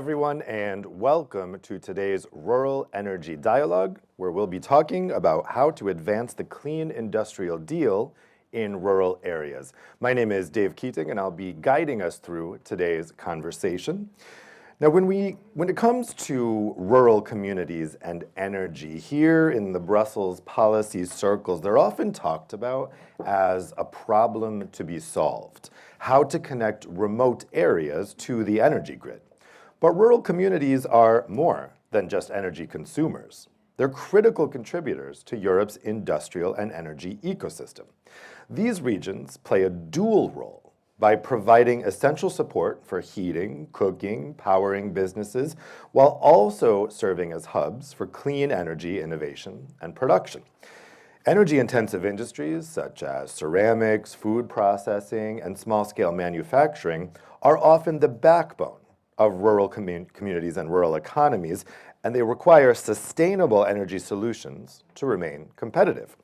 everyone, and welcome to today's Rural Energy Dialogue, where we'll be talking about how to advance the clean industrial deal in rural areas. My name is Dave Keating, and I'll be guiding us through today's conversation. Now, when it comes to rural communities and energy, here in the Brussels policy circles, they're often talked about as a problem to be solved, how to connect remote areas to the energy grid. But rural communities are more than just energy consumers. They're critical contributors to Europe's industrial and energy ecosystem. These regions play a dual role by providing essential support for heating, cooking, powering businesses, while also serving as hubs for clean energy innovation and production. Energy-intensive industries such as ceramics, food processing, and small-scale manufacturing are often the backbone of rural communities and rural economies, and they require sustainable energy solutions to remain competitive.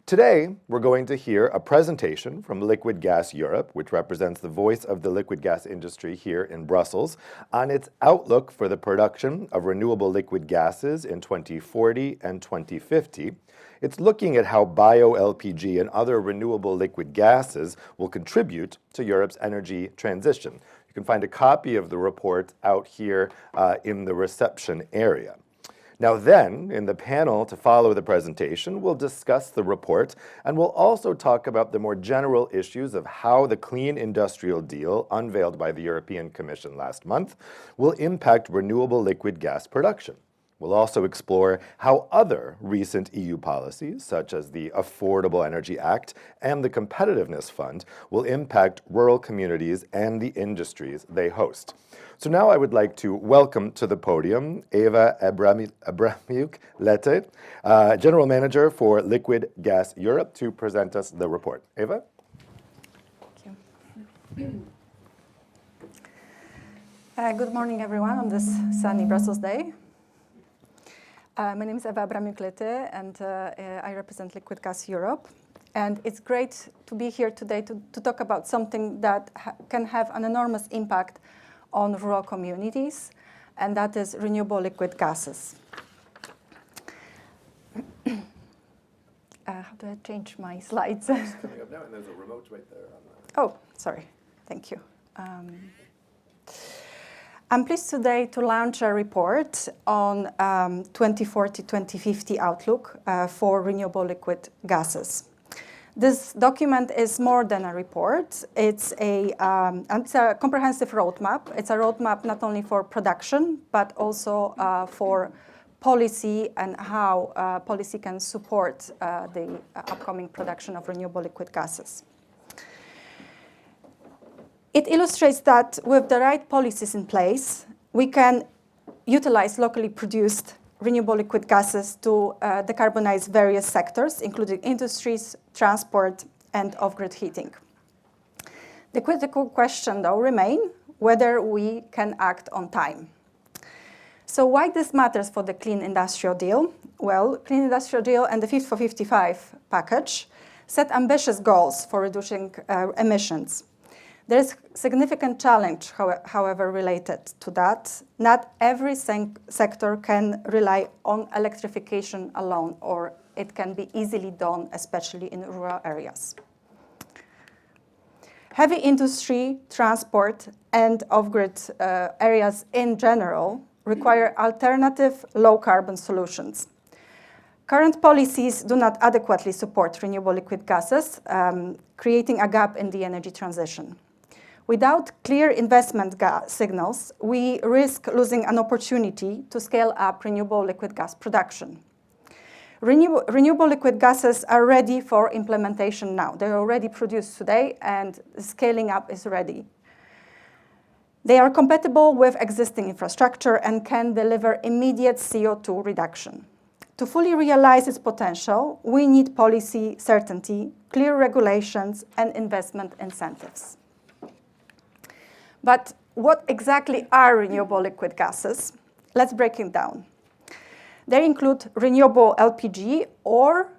Today, we're going to hear a presentation from Liquid Gas Europe, which represents the voice of the liquid gas industry here in Brussels, on its outlook for the production of renewable liquid gases in 2040 and 2050. It's looking at how bioLPG and other renewable liquid gases will contribute to Europe's energy transition. You can find a copy of the report out here in the reception area. Now then, in the panel to follow the presentation, we'll discuss the report, and we'll also talk about the more general issues of how the Clean Industrial Deal, unveiled by the European Commission last month, will impact renewable liquid gas production. We'll also explore how other recent EU policies, such as the Affordable Energy Act and the Competitiveness Fund, will impact rural communities and the industries they host. So now I would like to welcome to the podium Eva Abramiuk-Lete, General Manager for Liquid Gas Europe, to present us the report. Eva? Thank you. Good morning, everyone, on this sunny Brussels day. My name is Eva Abramiuk-Lete, and I represent Liquid Gas Europe. And it's great to be here today to talk about something that can have an enormous impact on rural communities, and that is renewable liquid gases. How do I change my slides? It's coming up now, and there's a remote right there. Oh, sorry. Thank you. I'm pleased today to launch a report on 2040-2050 outlook for renewable liquid gases. This document is more than a report. It's a comprehensive roadmap. It's a roadmap not only for production, but also for policy and how policy can support the upcoming production of renewable liquid gases. It illustrates that with the right policies in place, we can utilize locally produced renewable liquid gases to decarbonize various sectors, including industries, transport, and off-grid heating. The critical question, though, remains whether we can act on time. So why this matters for the Clean Industrial Deal? Well, Clean Industrial Deal and the Fit for 55 package set ambitious goals for reducing emissions. There is significant challenge, however, related to that. Not every sector can rely on electrification alone, or it can be easily done, especially in rural areas. Heavy industry, transport, and off-grid areas in general require alternative low-carbon solutions. Current policies do not adequately support renewable liquid gases, creating a gap in the energy transition. Without clear investment signals, we risk losing an opportunity to scale up renewable liquid gas production. Renewable liquid gases are ready for implementation now. They're already produced today, and scaling up is ready. They are compatible with existing infrastructure and can deliver immediate CO2 reduction. To fully realize its potential, we need policy certainty, clear regulations, and investment incentives. But what exactly are renewable liquid gases? Let's break it down. They include renewable LPG, or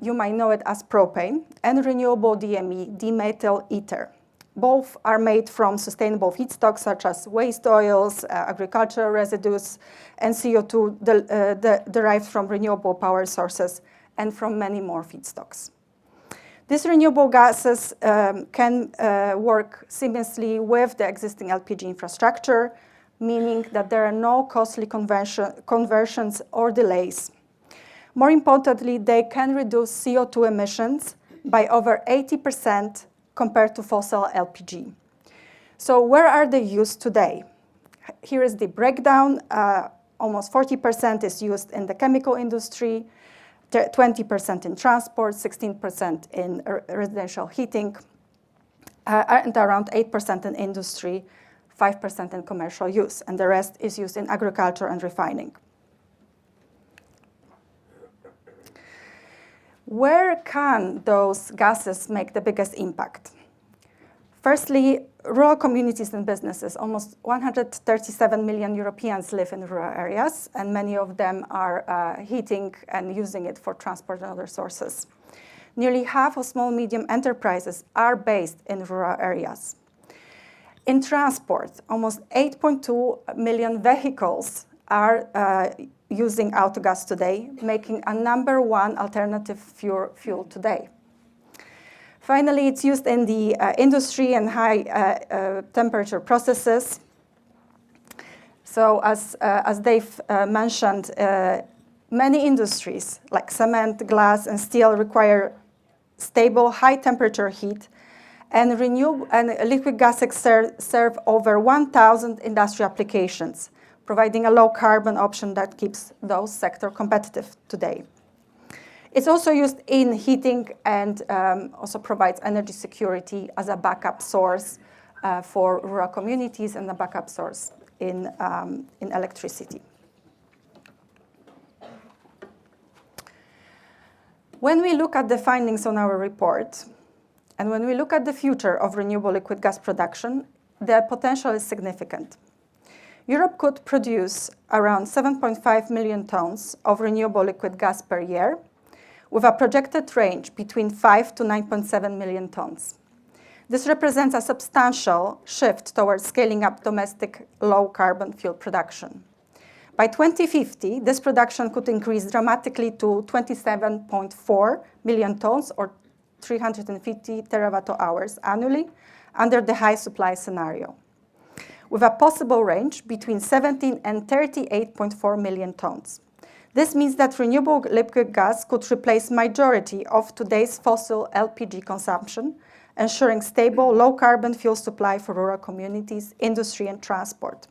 you might know it as propane, and renewable DME, dimethyl ether. Both are made from sustainable feedstocks such as waste oils, agricultural residues, and CO2 derived from renewable power sources and from many more feedstocks. These renewable gases can work seamlessly with the existing LPG infrastructure, meaning that there are no costly conversions or delays. More importantly, they can reduce CO2 emissions by over 80% compared to fossil LPG. So where are they used today? Here is the breakdown. Almost 40% is used in the chemical industry, 20% in transport, 16% in residential heating, and around 8% in industry, 5% in commercial use, and the rest is used in agriculture and refining. Where can those gases make the biggest impact? Firstly, rural communities and businesses. Almost 137 million Europeans live in rural areas, and many of them are heating and using it for transport and other sources. Nearly half of small medium enterprises are based in rural areas. In transport, almost 8.2 million vehicles are using autogas today, making a #1 alternative fuel today. Finally, it's used in the industry and high temperature processes. So as Dave mentioned, many industries like cement, glass, and steel require stable, high temperature heat, and liquid gases serve over 1,000 industrial applications, providing a low carbon option that keeps those sectors competitive today. It's also used in heating and also provides energy security as a backup source for rural communities and a backup source in electricity. When we look at the findings on our report, and when we look at the future of renewable liquid gas production, the potential is significant. Europe could produce around 7.5 million tons of renewable liquid gas per year, with a projected range between 5 to 9.7 million tons. This represents a substantial shift towards scaling up domestic low-carbon fuel production. By 2050, this production could increase dramatically to 27.4 million tons, or 350 terawatt-hours annually, under the high supply scenario, with a possible range between 17 and 38.4 million tons. This means that renewable liquid gas could replace majority of today's fossil LPG consumption, ensuring stable, low-carbon fuel supply for rural communities, industry, and transport.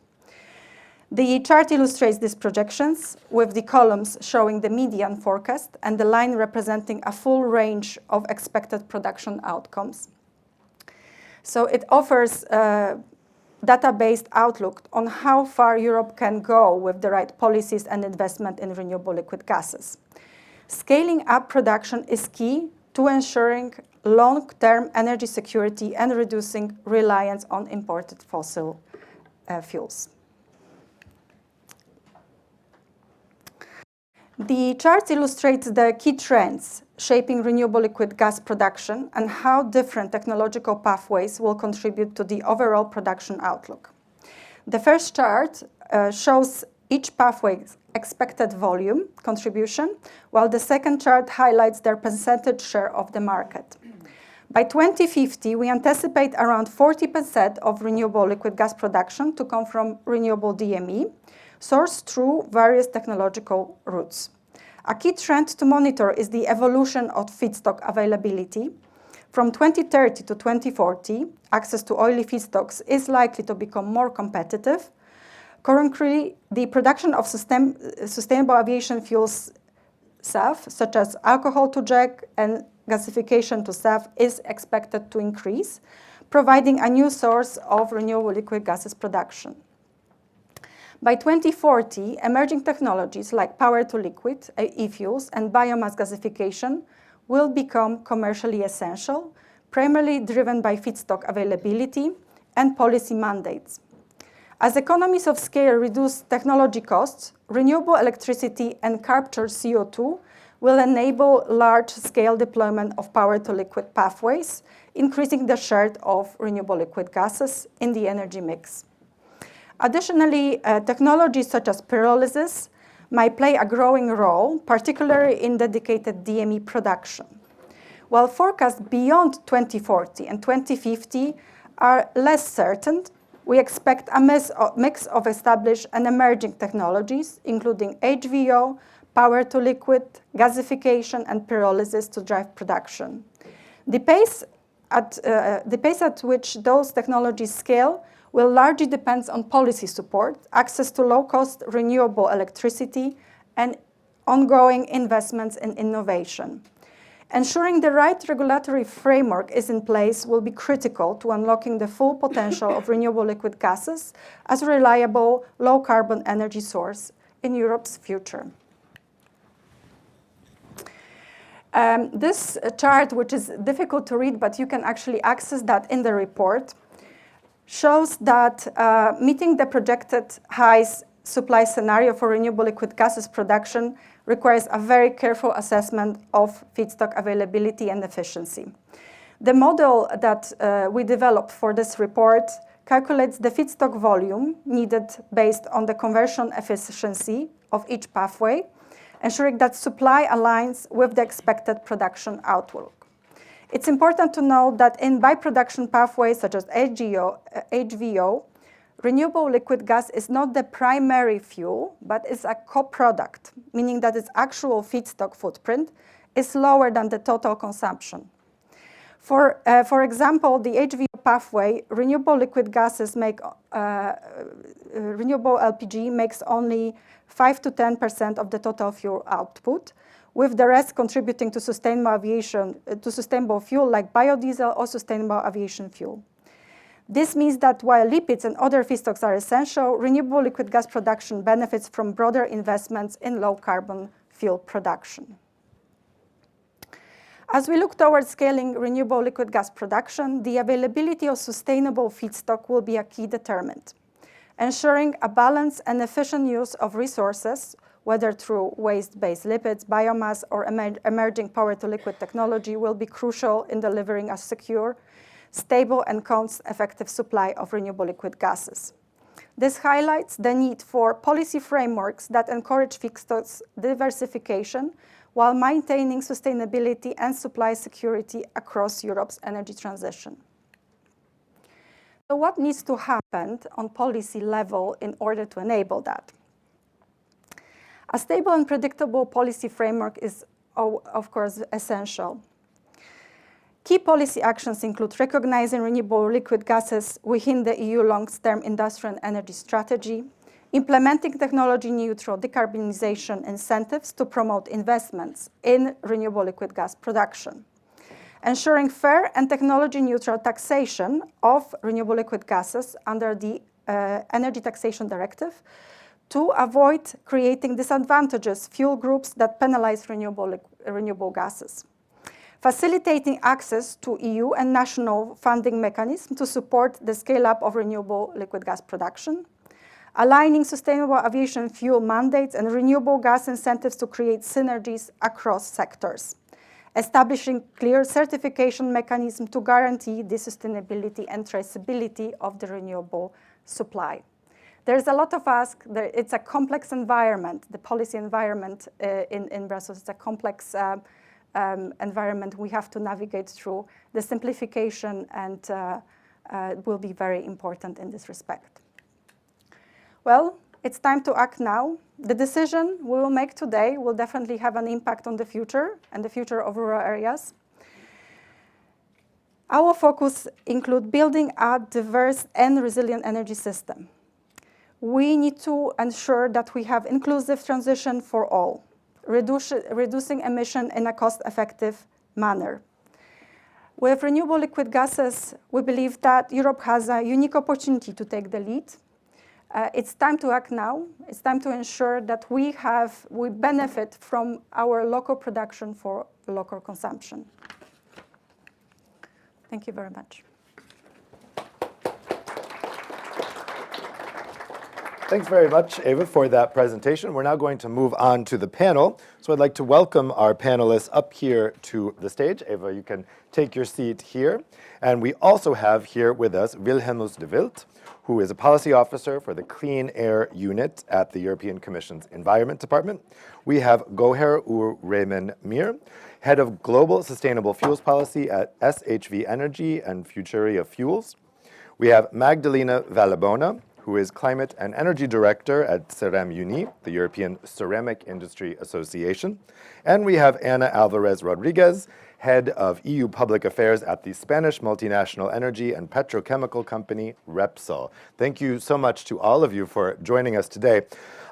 The chart illustrates these projections, with the columns showing the median forecast and the line representing a full range of expected production outcomes. So it offers a data-based outlook on how far Europe can go with the right policies and investment in renewable liquid gases. Scaling up production is key to ensuring long-term energy security and reducing reliance on imported fossil fuels. The chart illustrates the key trends shaping renewable liquid gas production and how different technological pathways will contribute to the overall production outlook. The first chart shows each pathway's expected volume contribution, while the second chart highlights their percentage share of the market. By 2050, we anticipate around 40% of renewable liquid gas production to come from renewable DME, sourced through various technological routes. A key trend to monitor is the evolution of feedstock availability. From 2030 to 2040, access to oily feedstocks is likely to become more competitive. Currently, the production of sustainable aviation fuels SAF, such as alcohol-to-jet and gasification to SAF, is expected to increase, providing a new source of renewable liquid gases production. By 2040, emerging technologies like power-to-liquid, e-fuels, and biomass gasification will become commercially essential, primarily driven by feedstock availability and policy mandates. As economies of scale reduce technology costs, renewable electricity and captured CO2 will enable large-scale deployment of power-to-liquid pathways, increasing the share of renewable liquid gases in the energy mix. Additionally, technologies such as pyrolysis might play a growing role, particularly in dedicated DME production. While forecasts beyond 2040 and 2050 are less certain, we expect a mix of established and emerging technologies, including HVO, power-to-liquid, gasification, and pyrolysis to drive production. The pace at which those technologies scale will largely depend on policy support, access to low-cost renewable electricity, and ongoing investments in innovation. Ensuring the right regulatory framework is in place will be critical to unlocking the full potential of renewable liquid gases as a reliable, low-carbon energy source in Europe's future. This chart, which is difficult to read, but you can actually access that in the report, shows that meeting the projected highs supply scenario for renewable liquid gases production requires a very careful assessment of feedstock availability and efficiency. The model that we developed for this report calculates the feedstock volume needed based on the conversion efficiency of each pathway, ensuring that supply aligns with the expected production outlook. It's important to note that in by-production pathways such as HVO, renewable liquid gas is not the primary fuel, but is a co-product, meaning that its actual feedstock footprint is lower than the total consumption. For example, the HVO pathway, renewable LPG makes only 5 to 10% of the total fuel output, with the rest contributing to sustainable fuel like biodiesel or sustainable aviation fuel. This means that while lipids and other feedstocks are essential, renewable liquid gas production benefits from broader investments in low-carbon fuel production. As we look towards scaling renewable liquid gas production, the availability of sustainable feedstock will be a key determinant. Ensuring a balanced and efficient use of resources, whether through waste-based lipids, biomass, or emerging power-to-liquid technology, will be crucial in delivering a secure, stable, and cost-effective supply of renewable liquid gases. This highlights the need for policy frameworks that encourage feedstock diversification while maintaining sustainability and supply security across Europe's energy transition. So what needs to happen on policy level in order to enable that? A stable and predictable policy framework is, of course, essential. Key policy actions include recognizing renewable liquid gases within the EU long-term industrial and energy strategy, implementing technology-neutral decarbonization incentives to promote investments in renewable liquid gas production, ensuring fair and technology-neutral taxation of renewable liquid gases under the Energy Taxation Directive to avoid creating disadvantageous fuel groups that penalize renewable gases, facilitating access to EU and national funding mechanisms to support the scale-up of renewable liquid gas production, aligning sustainable aviation fuel mandates and renewable gas incentives to create synergies across sectors, establishing clear certification mechanisms to guarantee the sustainability and traceability of the renewable supply. There's a lot of ask. It's a complex environment. The policy environment in Brussels is a complex environment we have to navigate through. The simplification and will be very important in this respect. Well, it's time to act now. The decision we will make today will definitely have an impact on the future and the future of rural areas. Our focus includes building a diverse and resilient energy system. We need to ensure that we have inclusive transition for all, reducing emission in a cost-effective manner. With renewable liquid gases, we believe that Europe has a unique opportunity to take the lead. It's time to act now. It's time to ensure that we benefit from our local production for local consumption. Thank you very much. Thanks very much, Eva, for that presentation. We're now going to move on to the panel. So I'd like to welcome our panelists up here to the stage. Eva, you can take your seat here. And we also have here with us Wilhelmus de Wild, who is a policy officer for the Clean Air Unit at the European Commission's Environment Department. We have Goher Ur-Rehman Mir, Head of Global Sustainable Fuels Policy at SHV Energy and Futuria Fuels. We have Magdalena Vallabona, who is Climate and Energy Director at Cerem Uni, the European Ceramic Industry Association. And we have Ana Alvarez Rodriguez, Head of EU Public Affairs at the Spanish multinational energy and petrochemical company Repsol. Thank you so much to all of you for joining us today.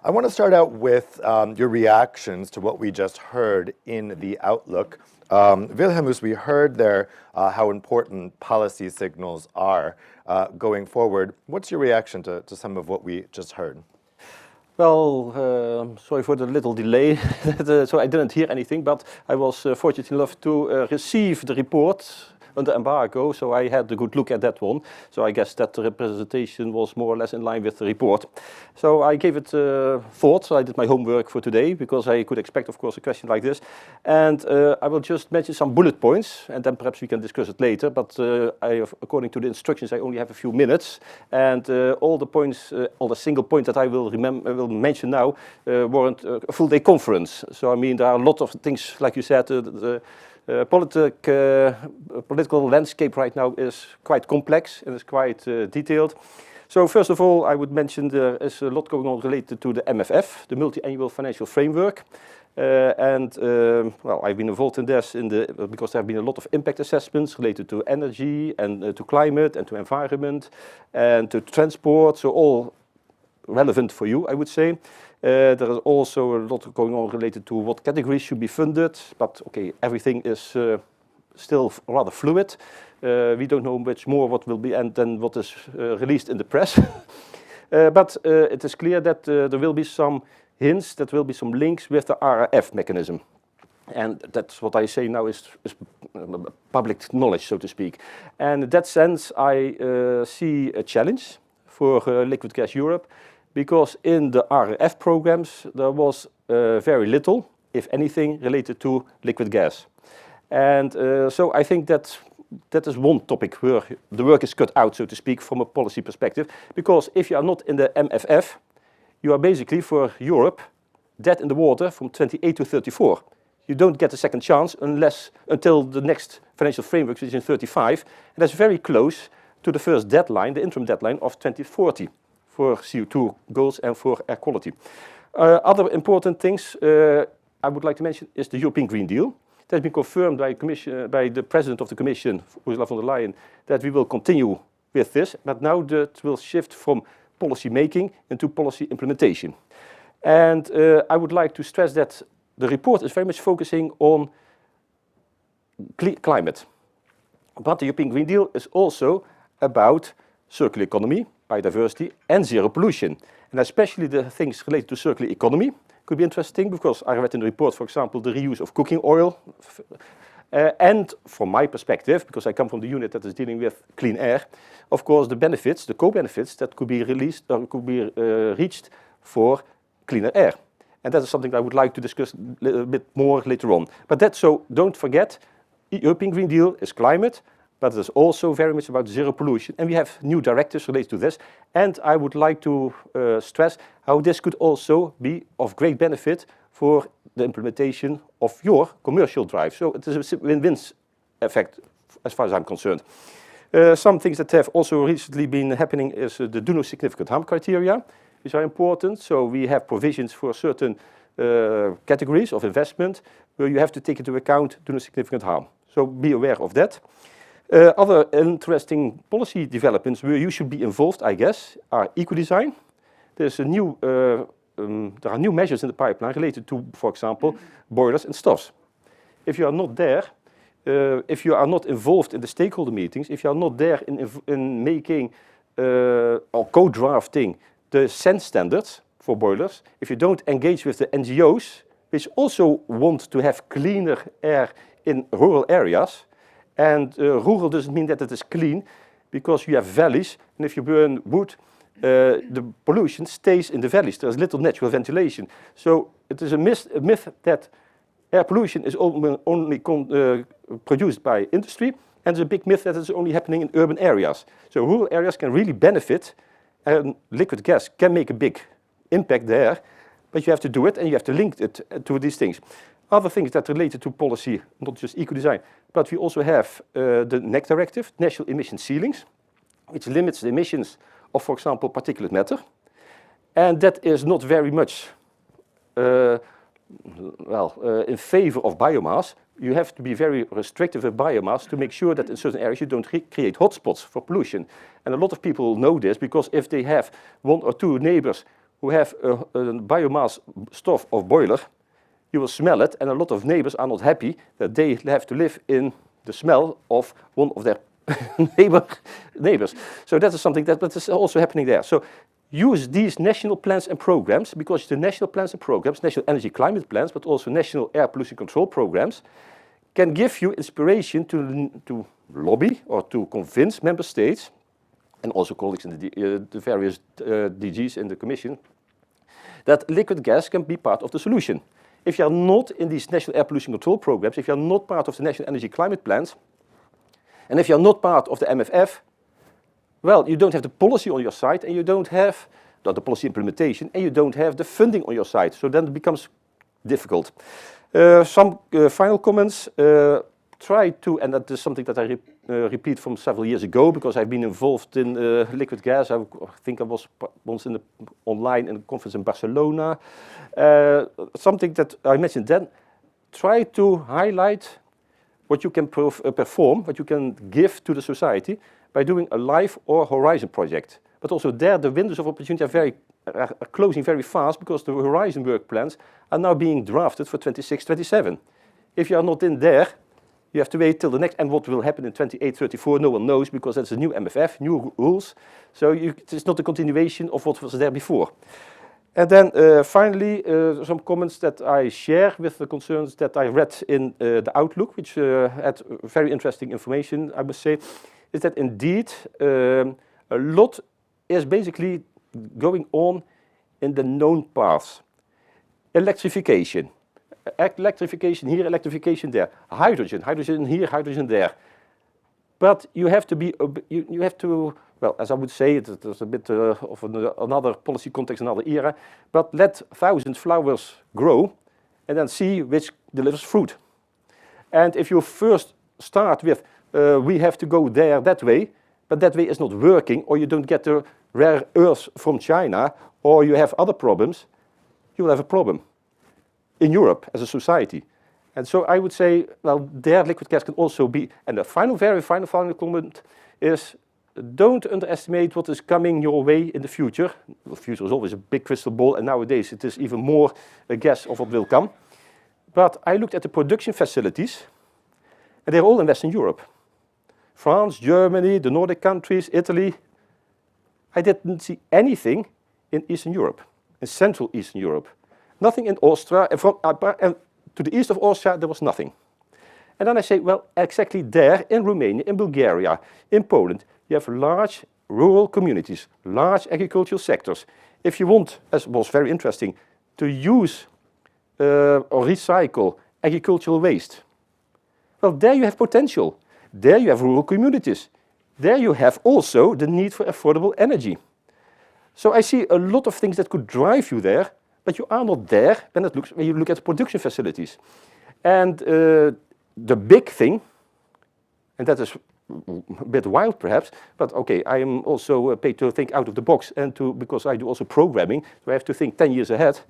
I want to start out with your reactions to what we just heard in the Outlook. Wilhelmus, we heard there how important policy signals are going forward. What's your reaction to some of what we just heard? Well, sorry for the little delay, so I didn't hear anything, but I was fortunate enough to receive the report under embargo, so I had a good look at that one. So I guess that the representation was more or less in line with the report. So I gave it thought, so I did my homework for today, because I could expect, of course, a question like this. And I will just mention some bullet points, and then perhaps we can discuss it later. But according to the instructions, I only have a few minutes. And all the points, all the single points that I will mention now warrant a full day conference. So I mean, there are a lot of things, like you said, political landscape right now is quite complex and is quite detailed. So first of all, I would mention there is a lot going on related to the MFF, the Multi-Annual Financial Framework. Well, I've been involved in this because there have been a lot of impact assessments related to energy and to climate and to environment and to transport, so all relevant for you, I would say. There is also a lot going on related to what categories should be funded, but okay, everything is still rather fluid. We don't know much more what will be and than what is released in the press. But it is clear that there will be some hints, that will be some links with the RRF mechanism. And that's what I say now is public knowledge, so to speak. And in that sense, I see a challenge for Liquid Gas Europe, because in the RRF programs, there was very little, if anything, related to liquid gas. And so I think that is one topic where the work is cut out, so to speak, from a policy perspective. Because if you are not in the MFF, you are basically, for Europe, dead in the water from 28 to 34. You don't get a second chance until the next financial framework, which is in 35. And that's very close to the first deadline, the interim deadline of 2040. For CO2 goals and for air quality. Other important things I would like to mention is the European Green Deal. It has been confirmed by the President of the Commission, Ursula von der Leyen, that we will continue with this, but now that will shift from policy making into policy implementation. And I would like to stress that the report is very much focusing on climate. But the European Green Deal is also about circular economy, biodiversity, and zero pollution. And especially the things related to circular economy could be interesting, because I read in the report, for example, the reuse of cooking oil. And from my perspective, because I come from the unit that is dealing with clean air, of course, the benefits, the co-benefits that could be released or could be reached for cleaner air. And that is something that I would like to discuss a little bit more later on. But that's so, don't forget, the European Green Deal is climate, but it is also very much about zero pollution. And we have new directives related to this. And I would like to stress how this could also be of great benefit for the implementation of your commercial drive. So it is a win-win effect as far as I'm concerned. Some things that have also recently been happening is the do no significant harm criteria, which are important. So we have provisions for certain categories of investment where you have to take into account do no significant harm. So be aware of that. Other interesting policy developments where you should be involved, I guess, are eco-design. There are new measures in the pipeline related to, for example, boilers and stoves. If you are not there, if you are not involved in the stakeholder meetings, if you are not there in making or co-drafting the sense standards for boilers, if you don't engage with the NGOs, which also want to have cleaner air in rural areas, and rural doesn't mean that it is clean, because you have valleys, and if you burn wood, the pollution stays in the valleys. There's little natural ventilation. So it is a myth that air pollution is only produced by industry, and there's a big myth that it's only happening in urban areas. So rural areas can really benefit, and liquid gas can make a big impact there, but you have to do it and you have to link it to these things. Other things that are related to policy, not just eco-design, but we also have the NEC directive, National Emission Ceilings, which limits the emissions of, for example, particulate matter. And that is not very much in favor of biomass. You have to be very restrictive with biomass to make sure that in certain areas you don't create hotspots for pollution. And a lot of people know this because if they have 1 or 2 neighbors who have a biomass stove or boiler, you will smell it, and a lot of neighbors are not happy that they have to live in the smell of one of their neighbors. So that is something that is also happening there. So use these national plans and programs, because the national plans and programs, national energy climate plans, but also national air pollution control programs, can give you inspiration to lobby or to convince member states, and also colleagues in the various DGs in the Commission, that liquid gas can be part of the solution. If you are not in these national air pollution control programs, if you are not part of the national energy climate plans, and if you are not part of the MFF, well, you don't have the policy on your side, and you don't have the policy implementation, and you don't have the funding on your side. So then it becomes difficult. Some final comments. Try to, and that is something that I repeat from several years ago, because I've been involved in liquid gas. I think I was once online in a conference in Barcelona. Something that I mentioned then, try to highlight what you can perform, what you can give to the society by doing a LIFE or Horizon project. But also there, the windows of opportunity are closing very fast, because the Horizon work plans are now being drafted for 26, 27. If you are not in there, you have to wait till the next, and what will happen in 28, 34, no one knows, because that's a new MFF, new rules. So it's not a continuation of what was there before. And then finally, some comments that I share with the concerns that I read in the Outlook, which had very interesting information, I must say, is that indeed a lot is basically going on in the known paths. Electrification. Electrification here, electrification there. Hydrogen here, hydrogen there. But you have to be, you have to, well, as I would say, it's a bit of another policy context, another era, but let 1,000 flowers grow and then see which delivers fruit. And if you first start with, we have to go there that way, but that way is not working, or you don't get the rare earths from China, or you have other problems, you will have a problem in Europe as a society. And so I would say, well, there liquid gas can also be, and the very final comment is, don't underestimate what is coming your way in the future. The future is always a big crystal ball, and nowadays it is even more a guess of what will come. But I looked at the production facilities, and they're all in Western Europe. France, Germany, the Nordic countries, Italy. I didn't see anything in Eastern Europe, in Central Eastern Europe. Nothing in Austria, and to the east of Austria, there was nothing. And then I say, well, exactly there, in Romania, in Bulgaria, in Poland, you have large rural communities, large agricultural sectors. If you want, as was very interesting, to use or recycle agricultural waste, well, there you have potential. There you have rural communities. There you have also the need for affordable energy. So I see a lot of things that could drive you there, but you are not there when you look at the production facilities. And the big thing, and that is a bit wild perhaps, but okay, I am also paid to think out of the box, and because I do also programming, so I have to think 10 years ahead.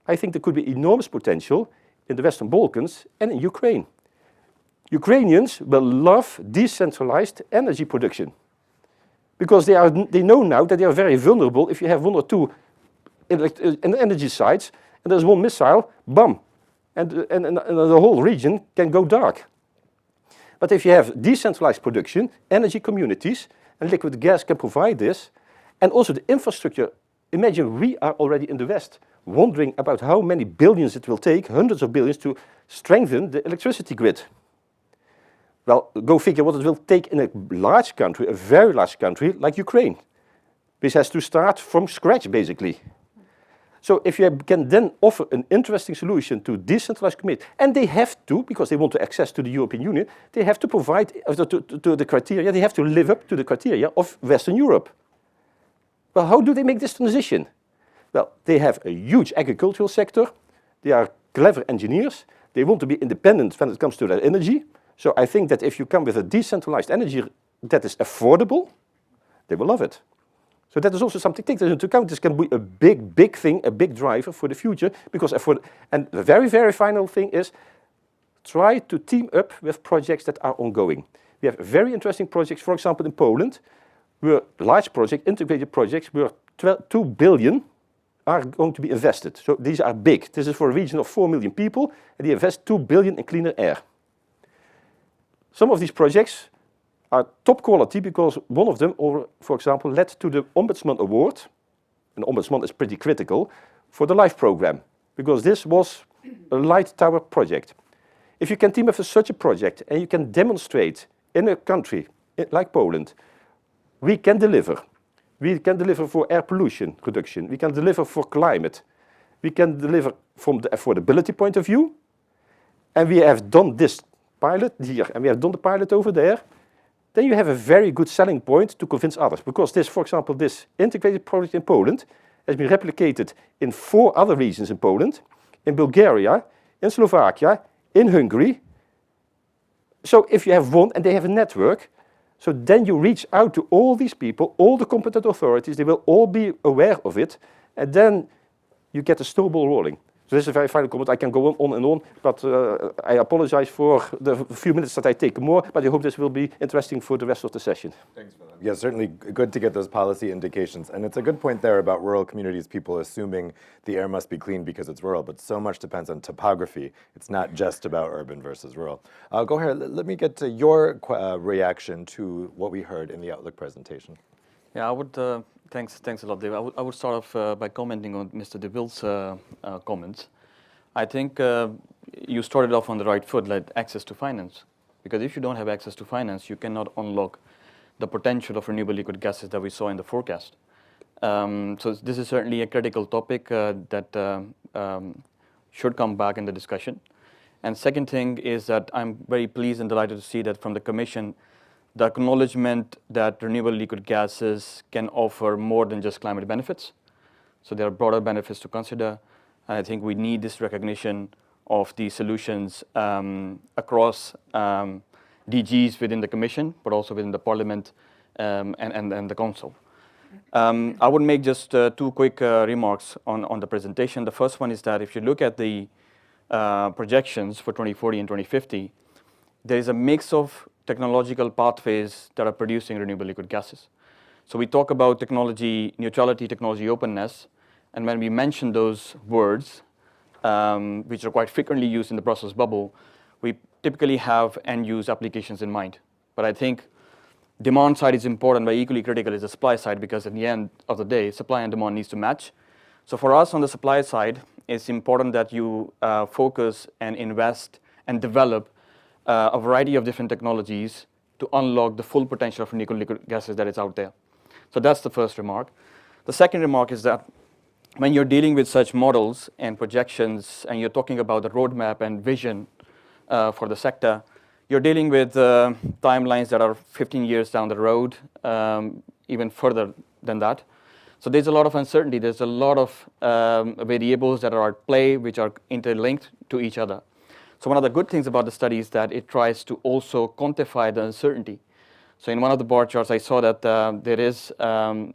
I think there could be enormous potential in the Western Balkans and in Ukraine. Ukrainians will love decentralized energy production, because they know now that they are very vulnerable. If you have 1 or 2 energy sites, and there's one missile, bam, and the whole region can go dark. But if you have decentralized production, energy communities, and liquid gas can provide this, and also the infrastructure. Imagine we are already in the West wondering about how many billions it will take, hundreds of billions, to strengthen the electricity grid. Well, go figure what it will take in a large country, a very large country like Ukraine. which has to start from scratch, basically. So if you can then offer an interesting solution to decentralized communities, and they have to, because they want to access to the European Union, they have to provide to the criteria, they have to live up to the criteria of Western Europe. Well, how do they make this transition? Well, they have a huge agricultural sector, they are clever engineers, they want to be independent when it comes to their energy. So I think that if you come with a decentralized energy that is affordable, they will love it. So that is also something to take into account. This can be a big thing, a big driver for the future. And the very final thing is try to team up with projects that are ongoing. We have very interesting projects, for example, in Poland, where large projects, integrated projects, where 2 billion are going to be invested. So these are big. This is for a region of 4 million people, and they invest 2 billion in cleaner air. Some of these projects are top quality because one of them, for example, led to the Ombudsman Award. And Ombudsman is pretty critical for the LIFE program, because this was a light tower project. If you can team up with such a project and you can demonstrate in a country like Poland, we can deliver. We can deliver for air pollution reduction. We can deliver for climate. We can deliver from the affordability point of view. And we have done this pilot here, and we have done the pilot over there. Then you have a very good selling point to convince others. Because this, for example, this integrated project in Poland has been replicated in 4 other regions in Poland, in Bulgaria, in Slovakia, in Hungary. So if you have one and they have a network, so then you reach out to all these people, all the competent authorities, they will all be aware of it, and then you get a snowball rolling. So this is a very final comment. I can go on and on, but I apologize for the few minutes that I take more, but I hope this will be interesting for the rest of the session. Thanks for that. Yeah, certainly good to get those policy indications. And it's a good point there about rural communities, people assuming the air must be clean because it's rural, but so much depends on topography. It's not just about urban versus rural. Go ahead, let me get to your reaction to what we heard in the Outlook presentation. Yeah, I would, thanks a lot, Dave. I would start off by commenting on Mr. De Wild's comments. I think you started off on the right foot, like access to finance. Because if you don't have access to finance, you cannot unlock the potential of renewable liquid gases that we saw in the forecast. So this is certainly a critical topic that should come back in the discussion. And second thing is that I'm very pleased and delighted to see that from the Commission, the acknowledgement that renewable liquid gases can offer more than just climate benefits. So there are broader benefits to consider. And I think we need this recognition of the solutions across DGs within the Commission, but also within the Parliament and the Council. I would make just 2 quick remarks on the presentation. The first one is that if you look at the projections for 2040 and 2050, there is a mix of technological pathways that are producing renewable liquid gases. So we talk about technology neutrality, technology openness, and when we mention those words, which are quite frequently used in the Brussels bubble, we typically have end-use applications in mind. But I think demand side is important, but equally critical is the supply side, because at the end of the day, supply and demand needs to match. So for us on the supply side, it's important that you focus and invest and develop a variety of different technologies to unlock the full potential of renewable liquid gases that is out there. So that's the first remark. The second remark is that when you're dealing with such models and projections, and you're talking about the roadmap and vision for the sector, you're dealing with timelines that are 15 years down the road, even further than that. So there's a lot of uncertainty. There's a lot of variables that are at play, which are interlinked to each other. So one of the good things about the study is that it tries to also quantify the uncertainty. So in one of the bar charts, I saw that there is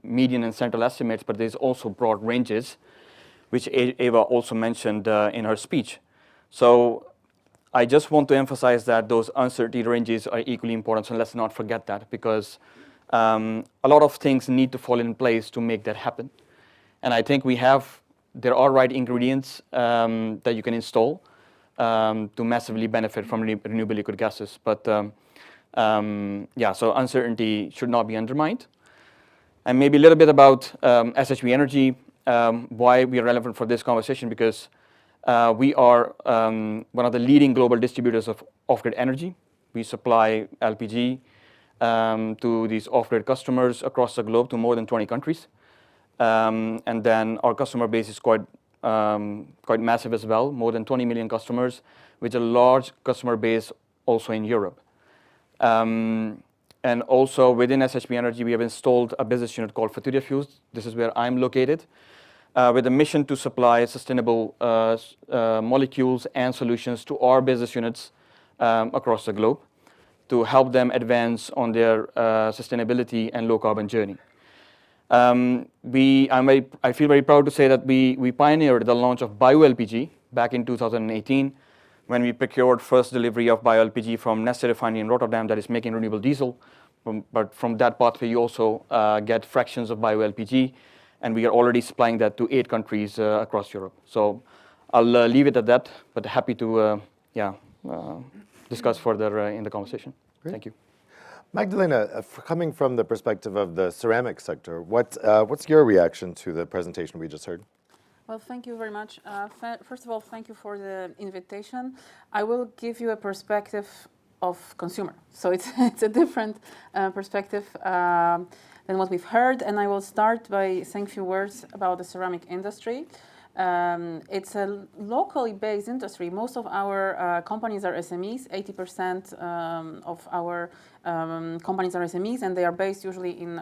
median and central estimates, but there's also broad ranges, which Eva also mentioned in her speech. So I just want to emphasize that those uncertainty ranges are equally important, so let's not forget that, because a lot of things need to fall in place to make that happen. And I think there are right ingredients that you can install to massively benefit from renewable liquid gases. But yeah, so uncertainty should not be undermined. And maybe a little bit about SHV Energy, why we are relevant for this conversation, because we are one of the leading global distributors of off-grid energy. We supply LPG to these off-grid customers across the globe to more than 20 countries. And then our customer base is quite massive as well, more than 20 million customers, with a large customer base also in Europe. And also within SHP Energy, we have installed a business unit called Futuria Fuels. This is where I'm located, with a mission to supply sustainable molecules and solutions to our business units across the globe to help them advance on their sustainability and low carbon journey. I feel very proud to say that we pioneered the launch of bioLPG back in 2018, when we procured first delivery of bioLPG from Neste Refinery in Rotterdam that is making renewable diesel. But from that pathway, you also get fractions of bioLPG, and we are already supplying that to 8 countries across Europe. So I'll leave it at that, but happy to discuss further in the conversation. Great. Thank you. Magdalena, coming from the perspective of the ceramic sector, what's your reaction to the presentation we just heard? Well, thank you very much. First of all, thank you for the invitation. I will give you a perspective of consumer. So it's a different perspective than what we've heard. And I will start by saying a few words about the ceramic industry. It's a locally based industry. Most of our companies are SMEs. 80% of our companies are SMEs, and they are based usually in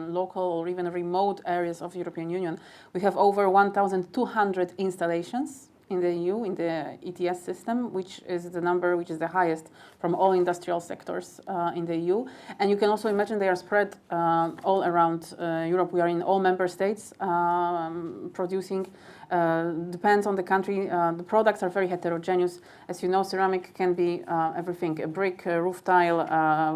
local or even remote areas of the European Union. We have over 1,200 installations in the EU, in the ETS system, which is the number which is the highest from all industrial sectors in the EU. And you can also imagine they are spread all around Europe. We are in all member states producing. Depends on the country. The products are very heterogeneous. As you know, ceramic can be everything: a brick, a roof tile,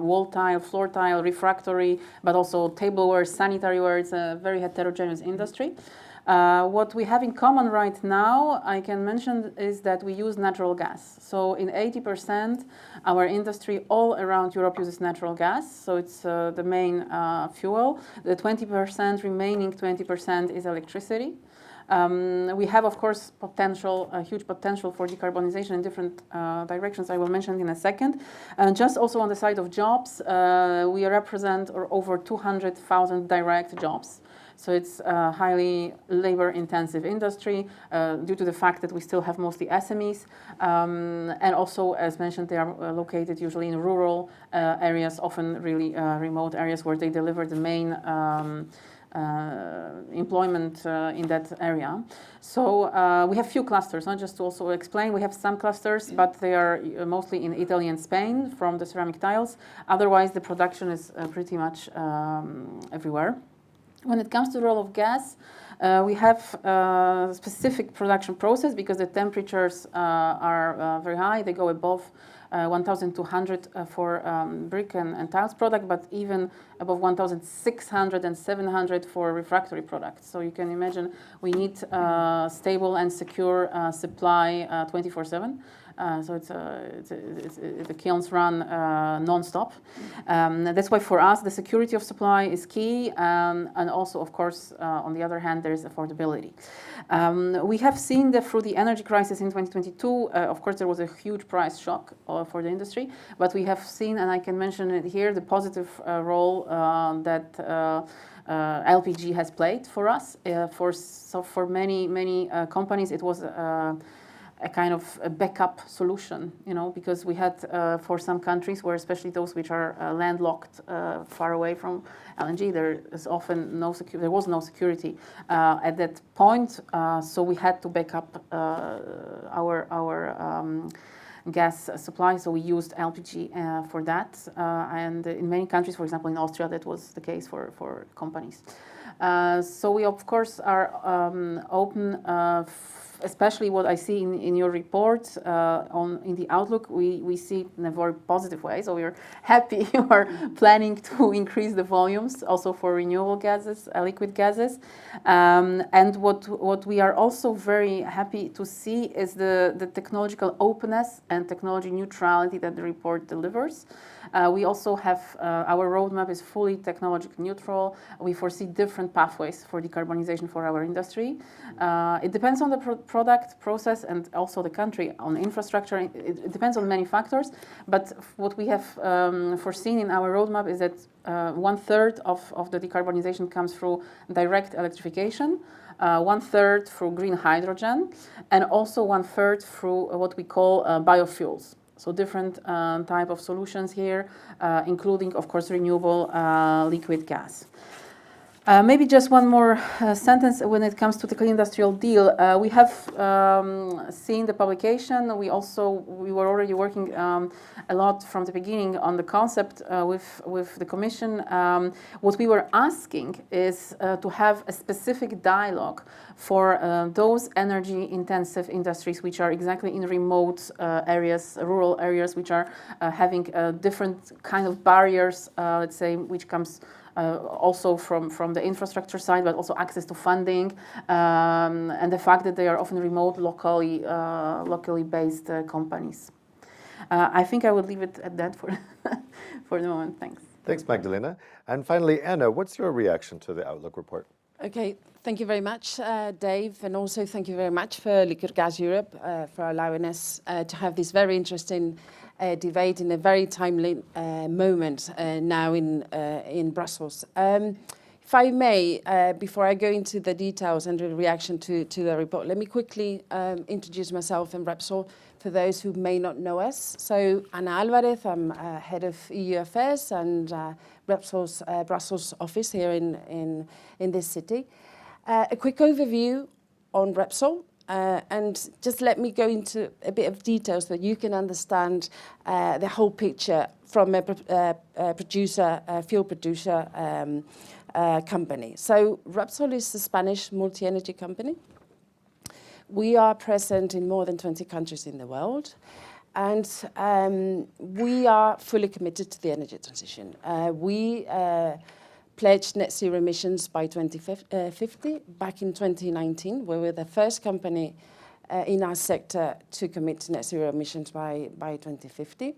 wall tile, floor tile, refractory, but also tableware, sanitary ware. It's a very heterogeneous industry. What we have in common right now, I can mention, is that we use natural gas. So in 80%, our industry all around Europe uses natural gas. So it's the main fuel. The 20%, remaining 20% is electricity. We have, of course, huge potential for decarbonization in different directions. I will mention in a second. And just also on the side of jobs, we represent over 200,000 direct jobs. So it's a highly labor-intensive industry due to the fact that we still have mostly SMEs. And also, as mentioned, they are located usually in rural areas, often really remote areas where they deliver the main employment in that area. So we have few clusters, not just to also explain. We have some clusters, but they are mostly in Italy and Spain from the ceramic tiles. Otherwise, the production is pretty much everywhere. When it comes to the role of gas, we have a specific production process because the temperatures are very high. They go above 1,200 for brick and tiles product, but even above 1,600 and 700 for refractory products. So you can imagine we need stable and secure supply 24/7. So the kilns run non-stop. That's why for us the security of supply is key, and also, of course, on the other hand, there is affordability. We have seen that through the energy crisis in 2022, of course, there was a huge price shock for the industry, but we have seen, and I can mention it here, the positive role that LPG has played for us. For many companies, it was a kind of a backup solution, because we had for some countries, where especially those which are landlocked far away from LNG, there was no security at that point, so we had to back up our gas supply, so we used LPG for that, and in many countries, for example in Austria, that was the case for companies. So we of course are open, especially what I see in your report in the outlook, we see it in a very positive way. So we are happy you are planning to increase the volumes also for renewable gases, liquid gases. And what we are also very happy to see is the technological openness and technology neutrality that the report delivers. We also have, our roadmap is fully technology neutral. We foresee different pathways for decarbonization for our industry. It depends on the product, process, and also the country, on infrastructure. It depends on many factors, but what we have foreseen in our roadmap is that 1/3 of the decarbonization comes through direct electrification, 1/3 through green hydrogen, and also 1/3 through what we call biofuels. So different type of solutions here, including, of course, renewable liquid gas. Maybe just one more sentence when it comes to the Clean Industrial Deal. We have seen the publication. We were already working a lot from the beginning on the concept with the Commission. What we were asking is to have a specific dialogue for those energy-intensive industries which are exactly in remote areas, rural areas, which are having different kind of barriers, let's say, which comes also from the infrastructure side, but also access to funding, and the fact that they are often remote, locally based companies. I think I would leave it at that for, for the moment. Thanks. Thanks, Magdalena. And finally, Anna, what's your reaction to the Outlook report? Okay, thank you very much, Dave, and also thank you very much for Liquid Gas Europe for allowing us to have this very interesting debate in a very timely moment now in Brussels. If I may, before I go into the details and the reaction to the report, let me quickly introduce myself and Repsol for those who may not know us. So, Ana Alvarez, I'm head of EU Affairs and Repsol's Brussels office here in this city. A quick overview on Repsol. And just let me go into a bit of detail so that you can understand the whole picture from a fuel producer company. So Repsol is a Spanish multi-energy company. We are present in more than 20 countries in the world, and we are fully committed to the energy transition. We pledged net zero emissions by 2050 back in 2019. We were the first company in our sector to commit to net zero emissions by 2050.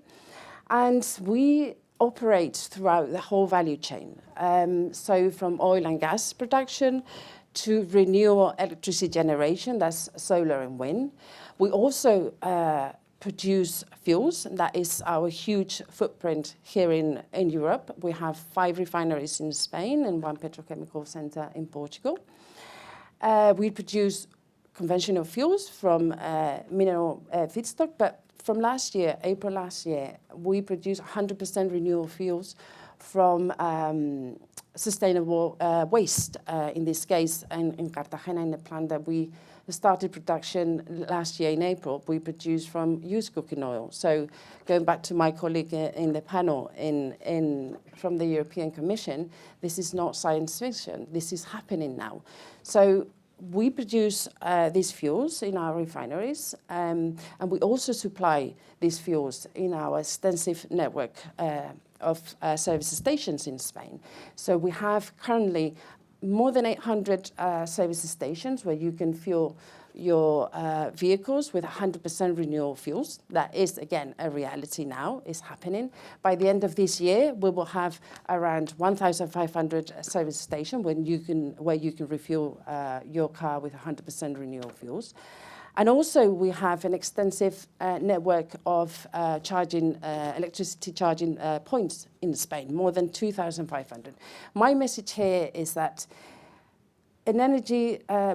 And we operate throughout the whole value chain. So from oil and gas production to renewable electricity generation, that's solar and wind. We also produce fuels. That is our huge footprint here in Europe. We have 5 refineries in Spain and 1 petrochemical center in Portugal. We produce conventional fuels from mineral feedstock, but from last year, April last year, we produce 100% renewable fuels from sustainable waste, in this case, in Cartagena, in the plant that we started production last year in April. We produce from used cooking oil. So going back to my colleague in the panel from the European Commission, this is not science fiction. This is happening now. So we produce these fuels in our refineries, and we also supply these fuels in our extensive network of service stations in Spain. So we have currently more than 800 service stations where you can fuel your vehicles with 100% renewable fuels. That is, again, a reality now. It's happening. By the end of this year, we will have around 1,500 service stations where you can refuel your car with 100% renewable fuels. And also, we have an extensive network of electricity charging points in Spain, more than 2,500. My message here is that an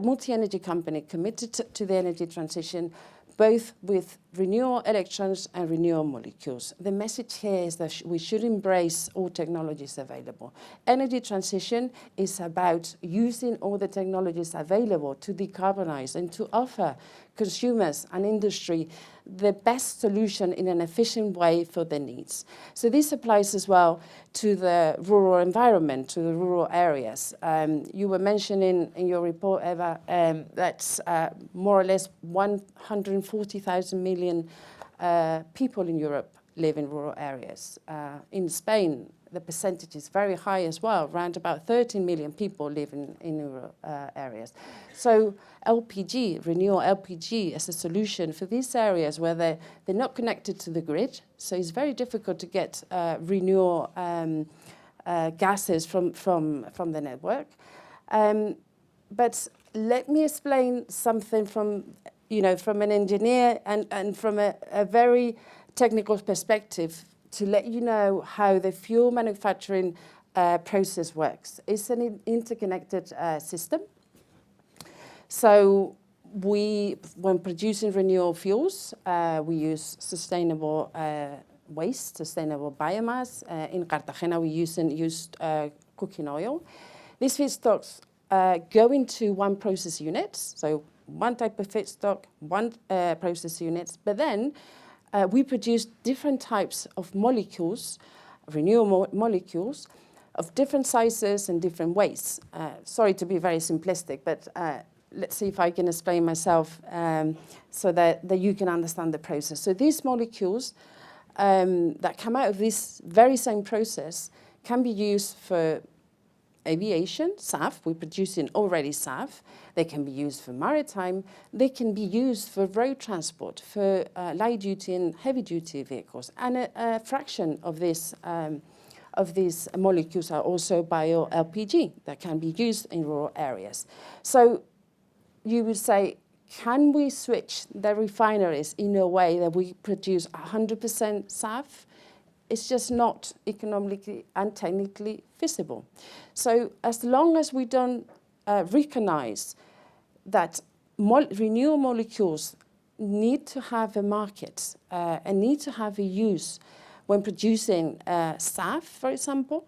multi-energy company committed to the energy transition, both with renewable electrons and renewable molecules. The message here is that we should embrace all technologies available. Energy transition is about using all the technologies available to decarbonize and to offer consumers and industry the best solution in an efficient way for their needs. So this applies as well to the rural environment, to the rural areas. You were mentioning in your report, Eva, that more or less 140,000 million people in Europe live in rural areas. In Spain, the percentage is very high as well. Around about 13 million people live in rural areas. So LPG, renewable LPG as a solution for these areas where they're not connected to the grid, so it's very difficult to get renewable gases from the network. But let me explain something from an engineer and from a very technical perspective to let you know how the fuel manufacturing process works. It's an interconnected system. So when producing renewable fuels, we use sustainable waste, sustainable biomass. In Cartagena, we used cooking oil. These feedstocks go into one process unit, so one type of feedstock, one process unit, but then we produce different types of molecules, renewable molecules, of different sizes and different weights. Sorry to be very simplistic, but let's see if I can explain myself so that you can understand the process. So these molecules that come out of this very same process can be used for aviation, SAF, we're producing already SAF. They can be used for maritime. They can be used for road transport, for light-duty and heavy-duty vehicles. And a fraction of these molecules are also bioLPG that can be used in rural areas. So you would say, can we switch the refineries in a way that we produce 100% SAF? It's just not economically and technically feasible. So as long as we don't recognize that renewable molecules need to have a market and need to have a use when producing SAF, for example,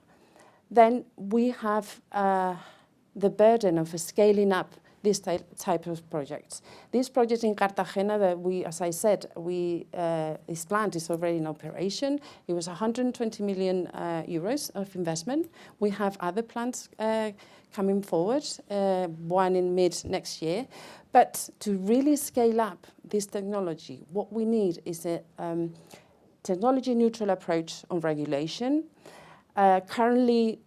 then we have the burden of scaling up this type of projects. This project in Cartagena that as I said, this plant is already in operation. It was 120 million euros of investment. We have other plants coming forward, one in mid next year. But to really scale up this technology, what we need is a technology neutral approach on regulation. Currently,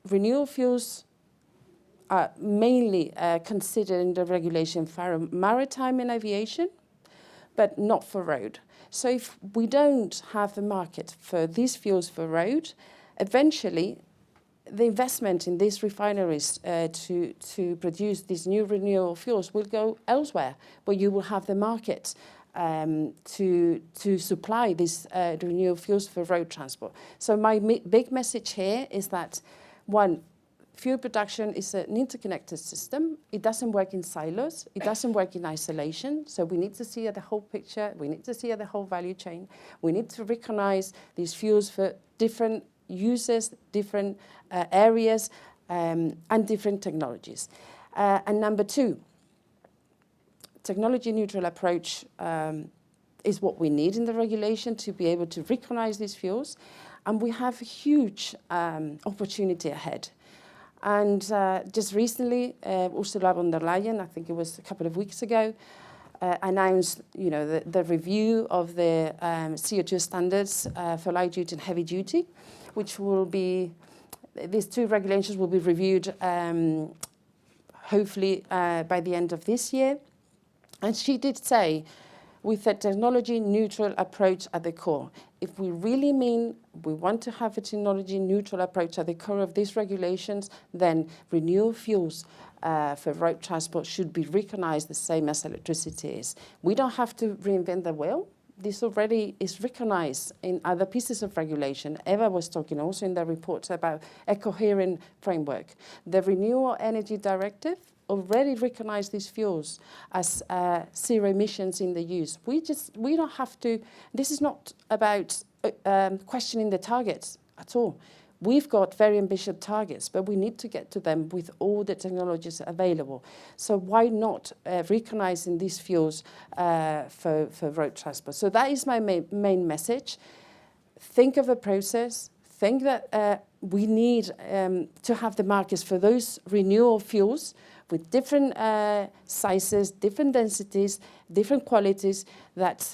renewable fuels are mainly considered in the regulation for maritime and aviation, but not for road. So if we don't have a market for these fuels for road, eventually the investment in these refineries to produce these new renewable fuels will go elsewhere, where you will have the market to supply these renewable fuels for road transport. So my big message here is that, one, fuel production is an interconnected system. It doesn't work in silos. It doesn't work in isolation. So we need to see the whole picture. We need to see the whole value chain. We need to recognize these fuels for different uses, different areas, and different technologies. And number two, technology neutral approach is what we need in the regulation to be able to recognize these fuels. And we have a huge opportunity ahead. And just recently, Ursula von der Leyen, I think it was a couple of weeks ago, announced, the review of the CO2 standards for light duty and heavy duty, which will be, these two regulations will be reviewed hopefully by the end of this year. And she did say, with a technology neutral approach at the core, if we really mean we want to have a technology neutral approach at the core of these regulations, then renewable fuels for road transport should be recognized the same as electricity is. We don't have to reinvent the wheel. This already is recognized in other pieces of regulation. Eva was talking also in the report about a coherent framework. The Renewable Energy Directive already recognize these fuels as zero emissions in the use. We don't have to, this is not about questioning the targets at all. We've got very ambitious targets, but we need to get to them with all the technologies available. So why not recognizing these fuels for road transport? So that is my main message. Think of a process. Think that we need to have the markets for those renewable fuels with different sizes, different densities, different qualities that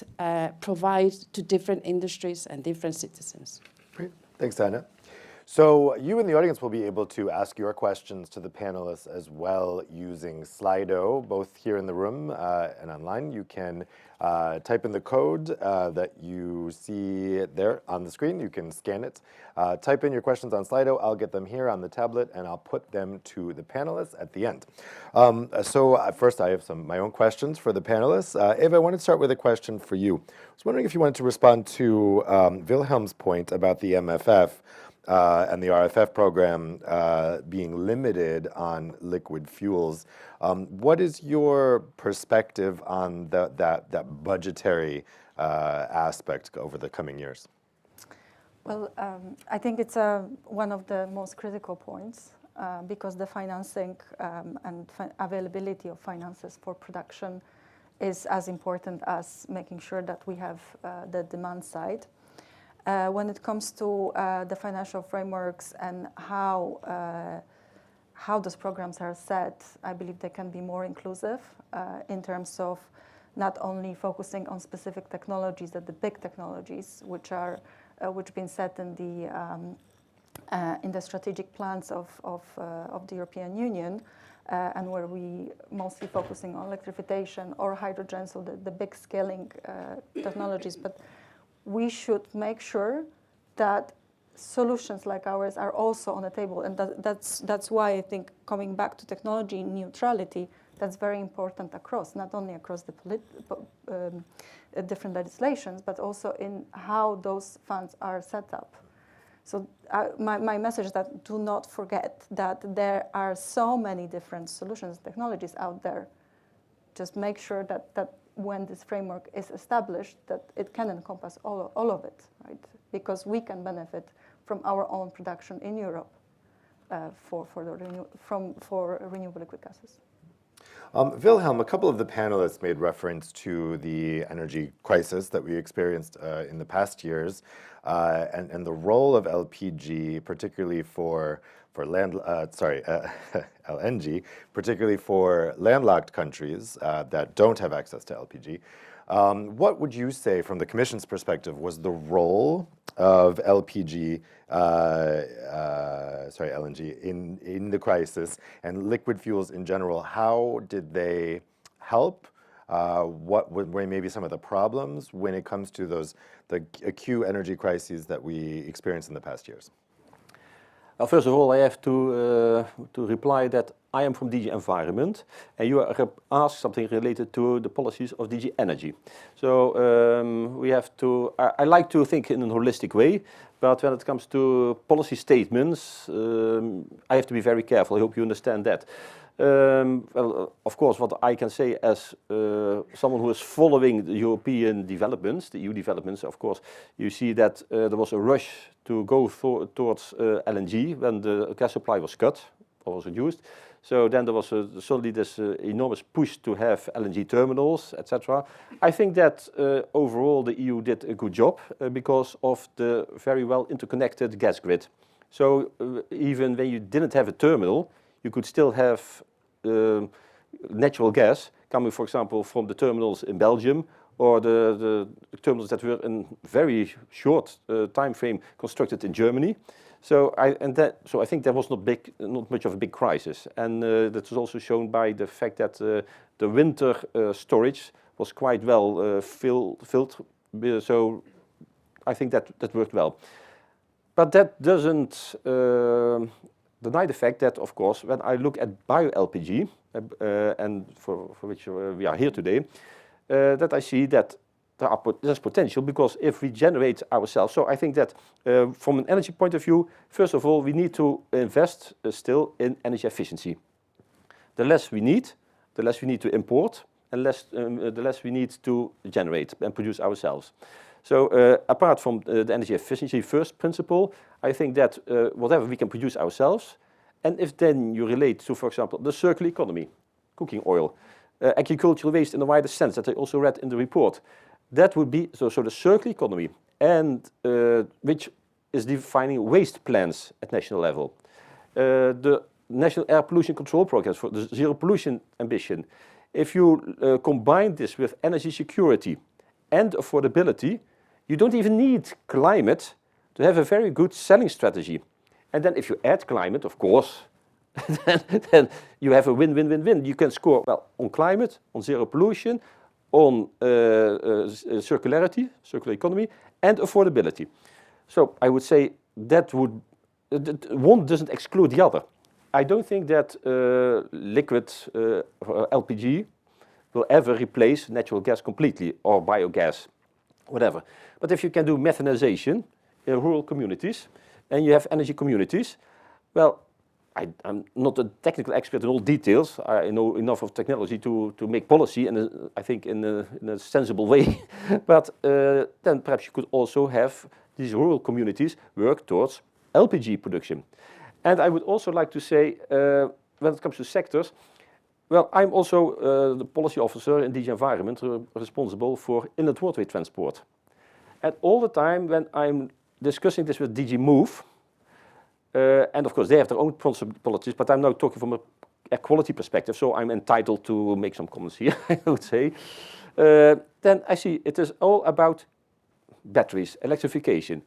provide to different industries and different citizens. Great. Thanks, Tanya. So you in the audience will be able to ask your questions to the panelists as well using Slido, both here in the room and online. You can type in the code that you see there on the screen. You can scan it. Type in your questions on Slido. I'll get them here on the tablet, and I'll put them to the panelists at the end. First, I have my own questions for the panelists. Eva, I want to start with a question for you. I was wondering if you wanted to respond to Wilhelm's point about the MFF and the RFF program being limited on liquid fuels. What is your perspective on that budgetary aspect over the coming years? Well, I think it's one of the most critical points because the financing and availability of finances for production is as important as making sure that we have the demand side. When it comes to the financial frameworks and how those programs are set, I believe they can be more inclusive in terms of not only focusing on specific technologies, the big technologies, which have been set in the strategic plans of the European Union, and where we mostly focusing on electrification or hydrogen, so the big scaling technologies, but we should make sure that solutions like ours are also on the table, and that's why I think coming back to technology neutrality, that's very important not only across the different legislations, but also in how those funds are set up. So my message is that do not forget that there are so many different solutions, technologies out there. Just make sure that when this framework is established, that it can encompass all of it, right? Because we can benefit from our own production in Europe for renewable liquid gases. Wilhelm, a couple of the panelists made reference to the energy crisis that we experienced in the past years and the role of LPG, particularly for LNG, particularly for landlocked countries that don't have access to LPG. What would you say, from the Commission's perspective, was the role of LNG in the crisis and liquid fuels in general? How did they help? What were maybe some of the problems when it comes to the acute energy crises that we experienced in the past years? Well, first of all, I have to reply that I am from DG Environment, and you are asked something related to the policies of DG Energy. So we have to. I like to think in a holistic way, but when it comes to policy statements, I have to be very careful. I hope you understand that. Well, of course, what I can say as someone who is following the European developments, the EU developments, of course, you see that there was a rush to go towards LNG when the gas supply was cut or was reduced. So then there was suddenly this enormous push to have LNG terminals, etc. I think that overall the EU did a good job because of the very well interconnected gas grid. So even when you didn't have a terminal, you could still have natural gas coming, for example, from the terminals in Belgium or the terminals that were in very short time frame constructed in Germany. So I think there was not much of a big crisis, and that was also shown by the fact that the winter storage was quite well filled. So I think that worked well. But that doesn't deny the fact that, of course, when I look at bioLPG, and for which we are here today, that I see that there's potential, because if we generate ourselves, so I think that from an energy point of view, first of all, we need to invest still in energy efficiency. The less we need to import, and the less we need to generate and produce ourselves. So apart from the energy efficiency first principle, I think that whatever we can produce ourselves, and if then you relate to, for example, the circular economy, cooking oil, agricultural waste in the wider sense that I also read in the report, that would be so the circular economy, and which is defining waste plans at national level. The national air pollution control programs for the zero pollution ambition. If you combine this with energy security and affordability, you don't even need climate to have a very good selling strategy. And then if you add climate, of course, then you have a win-win-win-win. You can score, well, on climate, on zero pollution, on circularity, circular economy, and affordability. So I would say that one doesn't exclude the other. I don't think that liquid LPG will ever replace natural gas completely, or biogas, whatever. But if you can do methanization in rural communities, and you have energy communities, well, I'm not a technical expert in all details. I know enough of technology to make policy, and I think in a sensible way. But then perhaps you could also have these rural communities work towards LPG production. And I would also like to say, when it comes to sectors, well, I'm also the policy officer in DG Environment, responsible for inland waterway transport. And all the time when I'm discussing this with DG Move, and of course they have their own policies, but I'm now talking from a air quality perspective, so I'm entitled to make some comments here, I would say. Then I see it is all about batteries, electrification.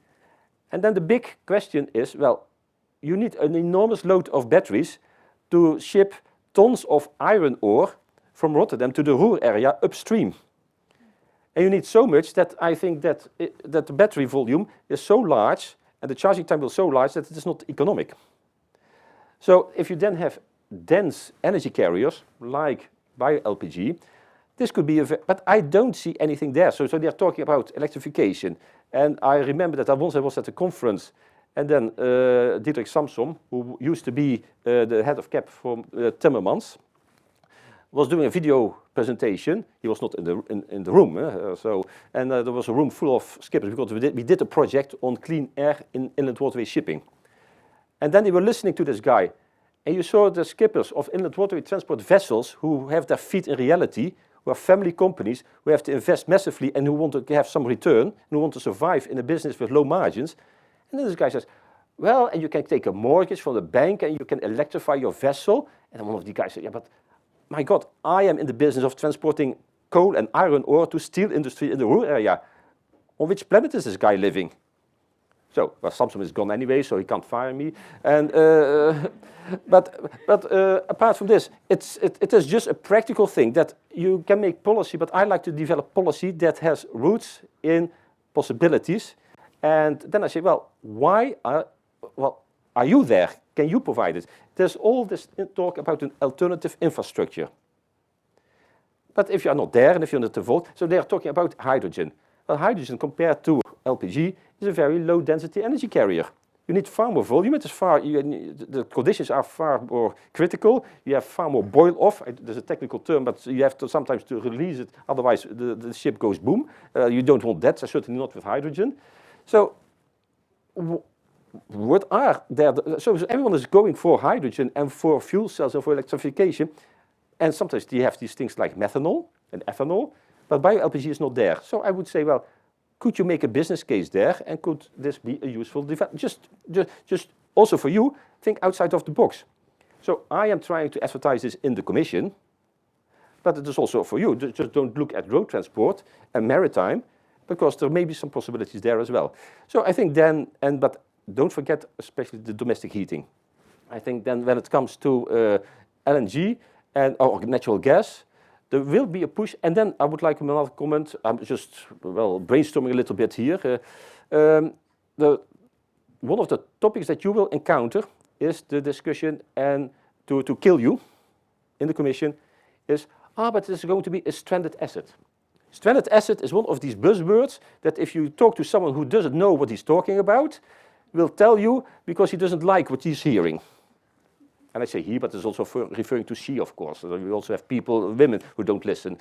And then the big question is, well, you need an enormous load of batteries to ship tons of iron ore from Rotterdam to the Ruhr area upstream. And you need so much that I think that the battery volume is so large and the charging time is so large that it is not economic. So if you then have dense energy carriers like bioLPG, this could be but I don't see anything there. So they're talking about electrification. And I remember that once I was at a conference, and then Diederik Samsom, who used to be the head of CAP from Timmermans, was doing a video presentation. He was not in the room, and there was a room full of skippers because we did a project on clean air in inland waterway shipping. And then they were listening to this guy, and you saw the skippers of inland waterway transport vessels who have their feet in reality, who are family companies, who have to invest massively and who want to have some return, and who want to survive in a business with low margins. And then this guy says, well, and you can take a mortgage from the bank and you can electrify your vessel. And then one of the guys said, yeah, but my God, I am in the business of transporting coal and iron ore to steel industry in the Ruhr area. On which planet is this guy living? So, well, Samsung is gone anyway, so he can't fire me. And but apart from this, it is just a practical thing that you can make policy, but I like to develop policy that has roots in possibilities. And then I say, well, are you there? Can you provide it? There's all this talk about an alternative infrastructure. But if you're not there and if you're not involved, so they're talking about hydrogen. Well, hydrogen compared to LPG is a very low density energy carrier. You need far more volume. It is the conditions are far more critical. You have far more boil off. There's a technical term, but you have to sometimes to release it. Otherwise, the ship goes boom. You don't want that, so certainly not with hydrogen. So what are there? So everyone is going for hydrogen and for fuel cells and for electrification. And sometimes you have these things like methanol and ethanol, but bioLPG is not there. So I would say, well, could you make a business case there, and could this be a useful development? Just also for you, think outside of the box. So I am trying to advertise this in the Commission, but it is also for you. Just don't look at road transport and maritime, because there may be some possibilities there as well. So I think then, but don't forget especially the domestic heating. I think then when it comes to LNG or natural gas, there will be a push. And then I would like another comment. I'm just, brainstorming a little bit here. One of the topics that you will encounter is the discussion, and to kill you in the Commission is, but there's going to be a stranded asset. Stranded asset is one of these buzzwords that if you talk to someone who doesn't know what he's talking about, will tell you because he doesn't like what he's hearing. And I say he, but it's also referring to she, of course. So we also have women who don't listen.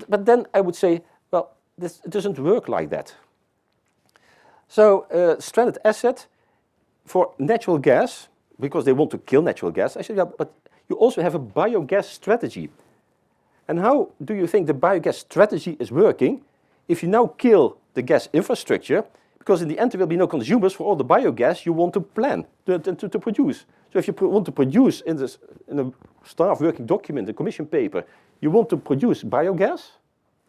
But then I would say, well, it doesn't work like that. So stranded asset for natural gas, because they want to kill natural gas. I said, yeah, but you also have a biogas strategy. And how do you think the biogas strategy is working if you now kill the gas infrastructure? Because in the end, there will be no consumers for all the biogas you want to plan, to produce. So if you want to produce in a staff working document, a commission paper, you want to produce biogas,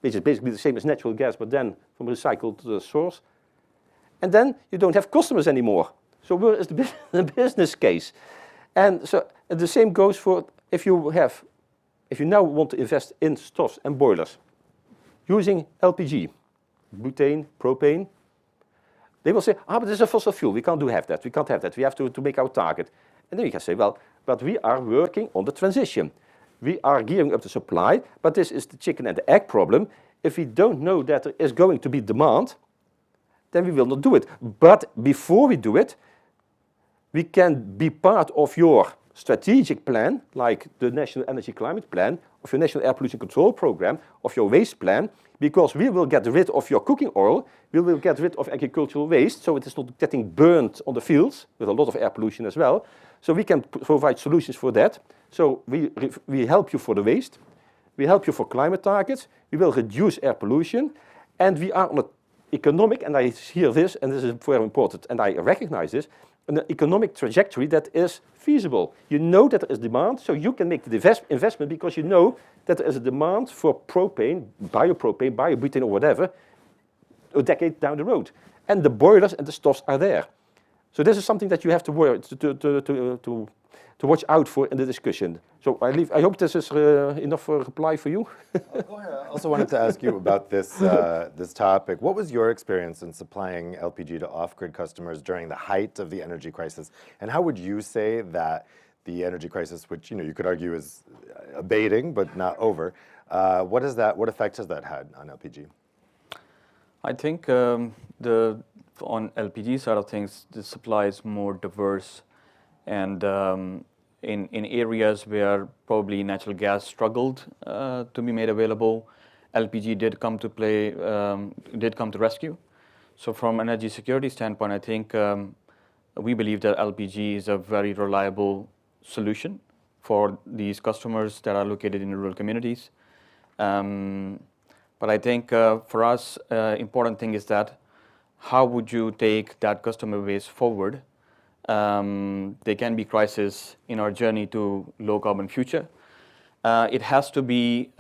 which is basically the same as natural gas, but then from a recycled source. and then you don't have customers anymore. So where is the business case? And so the same goes for if you now want to invest in stoves and boilers using LPG, butane, propane. They will say, but this is a fossil fuel. We can't have that. We can't have that. We have to make our target. And then you can say, well, but we are working on the transition. We are gearing up the supply, but this is the chicken and the egg problem. If we don't know that there is going to be demand, then we will not do it. But before we do it, we can be part of your strategic plan, like the National Energy Climate Plan, of your National Air Pollution Control Program, of your waste plan, because we will get rid of your cooking oil, we will get rid of agricultural waste, so it is not getting burned on the fields, with a lot of air pollution as well. So we can provide solutions for that. So we help you for the waste, we help you for climate targets, we will reduce air pollution, and we are on an economic, and I hear this, and this is very important, and I recognize this, an economic trajectory that is feasible. You know that there is demand, so you can make the investment because you know that there is a demand for propane, biobutane or whatever, a decade down the road. And the boilers and the stoves are there. So this is something that you have to work to watch out for in the discussion. So I hope this is enough for a reply for you. I also wanted to ask you about this, this topic. What was your experience in supplying LPG to off-grid customers during the height of the energy crisis? And how would you say that the energy crisis, which you could argue is abating but not over, what effect has that had on LPG? I think on LPG side of things, the supply is more diverse, and in areas where probably natural gas struggled to be made available, LPG did come to play, did come to rescue. So from an energy security standpoint, I think we believe that LPG is a very reliable solution for these customers that are located in rural communities. But I think for us, important thing is that how would you take that customer base forward? There can be crises in our journey to low carbon future. It has to be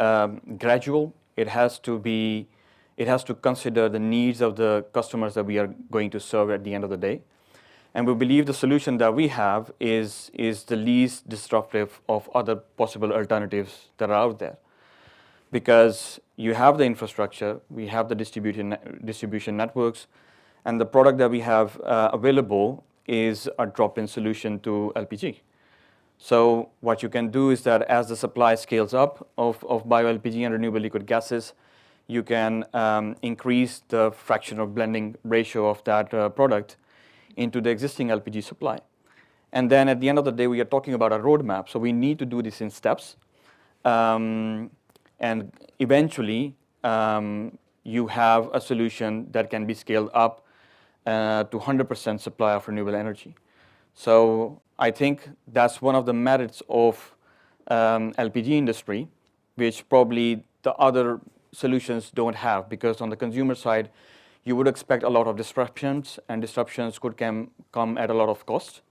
gradual. It has to consider the needs of the customers that we are going to serve at the end of the day. And we believe the solution that we have is the least disruptive of other possible alternatives that are out there. Because you have the infrastructure, we have the distribution networks, and the product that we have available is a drop-in solution to LPG. So what you can do is that as the supply scales up of bioLPG and renewable liquid gases, you can increase the fraction of blending ratio of that product into the existing LPG supply. And then at the end of the day, we are talking about a roadmap. So we need to do this in steps. And eventually, you have a solution that can be scaled up to 100% supply of renewable energy. So I think that's one of the merits of LPG industry, which probably the other solutions don't have, because on the consumer side, you would expect a lot of disruptions, and disruptions could come at a lot of cost.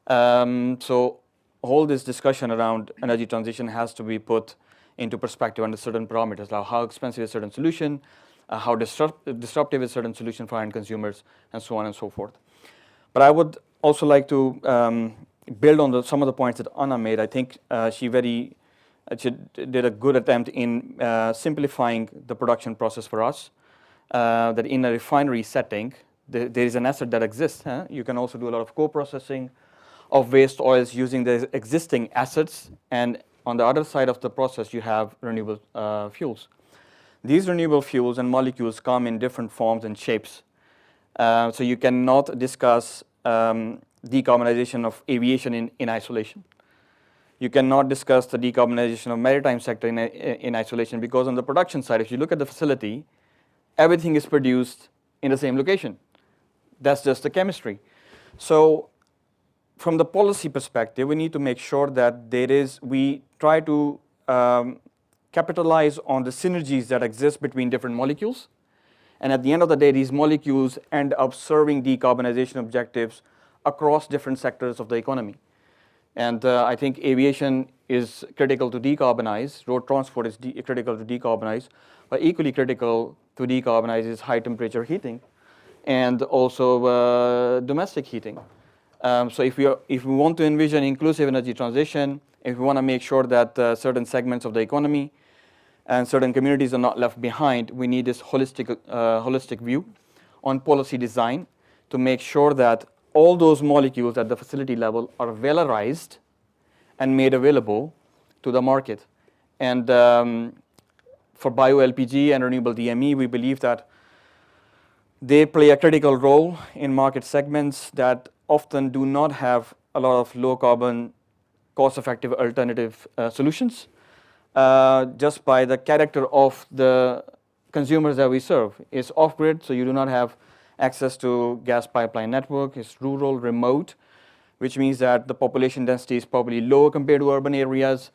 So all this discussion around energy transition has to be put into perspective under certain parameters, like how expensive is a certain solution, how disruptive is a certain solution for end consumers, and so on and so forth. But I would also like to build on some of the points that Anna made. I think she did a good attempt in simplifying the production process for us, that in a refinery setting, there is an asset that exists. You can also do a lot of co-processing of waste oils using the existing assets, and on the other side of the process, you have renewable fuels. These renewable fuels and molecules come in different forms and shapes. So you cannot discuss decarbonization of aviation in isolation. You cannot discuss the decarbonization of maritime sector in isolation, because on the production side, if you look at the facility, everything is produced in the same location. That's just the chemistry. So from the policy perspective, we need to make sure that we try to capitalize on the synergies that exist between different molecules. And at the end of the day, these molecules end up serving decarbonization objectives across different sectors of the economy. And I think aviation is critical to decarbonize, road transport is critical to decarbonize, but equally critical to decarbonize is high temperature heating. and also domestic heating. So if we want to envision inclusive energy transition, if we want to make sure that certain segments of the economy and certain communities are not left behind, we need this holistic view on policy design to make sure that all those molecules at the facility level are valorized and made available to the market. And for bioLPG and renewable DME, we believe that they play a critical role in market segments that often do not have a lot of low carbon, cost-effective alternative solutions, just by the character of the consumers that we serve. It's off-grid, so you do not have access to gas pipeline network. It's rural, remote, which means that the population density is probably low compared to urban areas,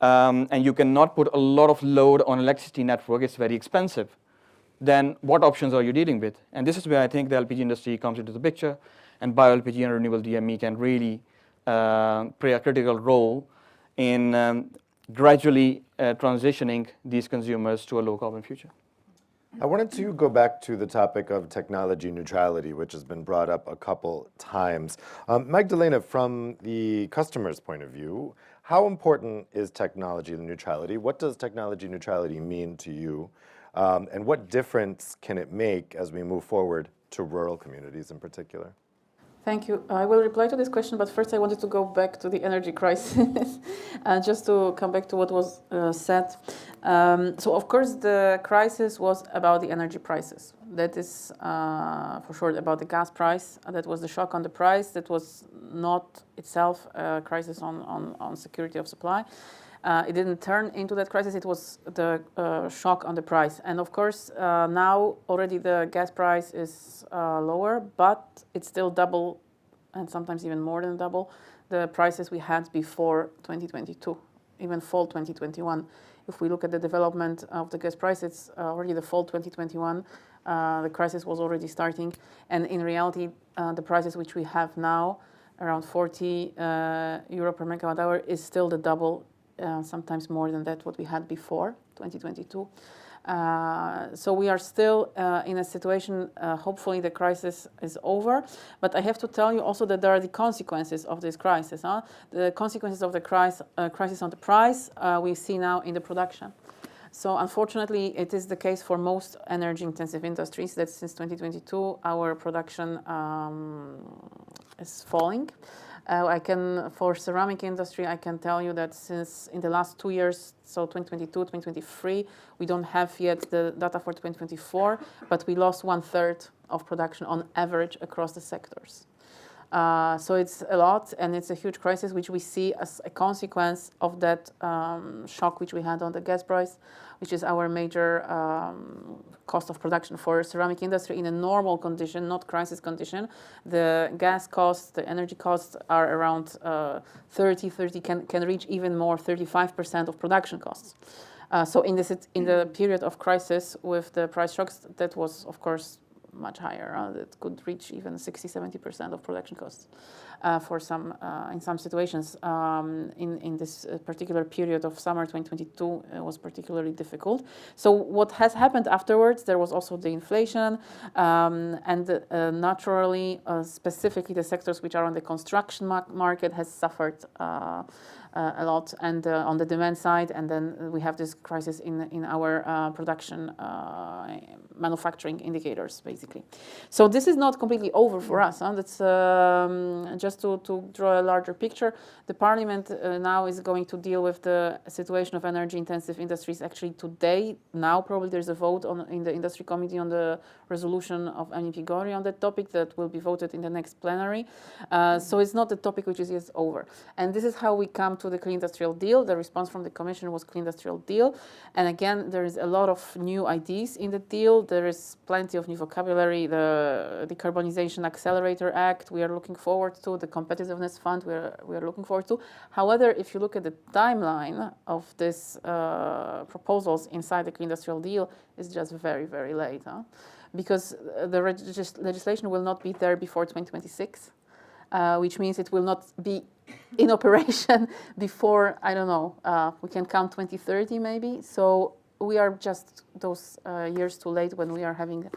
and you cannot put a lot of load on electricity network. It's very expensive. Then what options are you dealing with? And this is where I think the LPG industry comes into the picture, and bioLPG and renewable DME can really play a critical role in gradually transitioning these consumers to a low-carbon future. I wanted to go back to the topic of technology neutrality, which has been brought up a couple times. Magdalena, from the customer's point of view, how important is technology neutrality? What does technology neutrality mean to you? And what difference can it make as we move forward to rural communities in particular? Thank you. I will reply to this question, but first I wanted to go back to the energy crisis, just to come back to what was said. So of course the crisis was about the energy prices. That is for sure about the gas price. That was the shock on the price. That was not itself a crisis on security of supply. It didn't turn into that crisis. It was the shock on the price. And of course, now already the gas price is lower, but it's still double and sometimes even more than double the prices we had before 2022, even fall 2021. If we look at the development of the gas price, it's already the fall 2021. The crisis was already starting. And in reality, the prices which we have now, around 40 euro per megawatt hour, is still the double. Sometimes more than that, what we had before 2022. So we are still in a situation, hopefully the crisis is over, but I have to tell you also that there are the consequences of this crisis. The consequences of the crisis on the price we see now in the production. So unfortunately, it is the case for most energy-intensive industries that since 2022, our production is falling. For ceramic industry, I can tell you that since in the last 2 years, so 2022, 2023, we don't have yet the data for 2024, but we lost 1/3 of production on average across the sectors. So it's a lot, and it's a huge crisis, which we see as a consequence of that shock which we had on the gas price, which is our major cost of production for ceramic industry in a normal condition, not crisis condition. The gas costs, the energy costs are around 30, can reach even more, 35% of production costs. So in the period of crisis with the price shocks, that was, of course, much higher. It could reach even 60-70% of production costs for in some situations. In this particular period of summer 2022 was particularly difficult. So what has happened afterwards, there was also the inflation and naturally, specifically the sectors which are on the construction market has suffered a lot, and on the demand side, and then we have this crisis in our production manufacturing indicators, basically. So this is not completely over for us. That's just to draw a larger picture. The Parliament now is going to deal with the situation of energy-intensive industries. Actually, today, now probably there's a vote in the Industry Committee on the resolution of MEP Gori on that topic that will be voted in the next plenary. So it's not a topic which is yet over. And this is how we come to the Clean Industrial Deal. The response from the Commission was Clean Industrial Deal. And again, there is a lot of new ideas in the deal. There is plenty of new vocabulary. The Decarbonization Accelerator Act we are looking forward to. The Competitiveness Fund we are looking forward to. However, if you look at the timeline of these proposals inside the Clean Industrial Deal, it's just very, very late. Because the legislation will not be there before 2026, which means it will not be in operation before, I don't know, we can count 2030 maybe. So we are just those years too late when we are having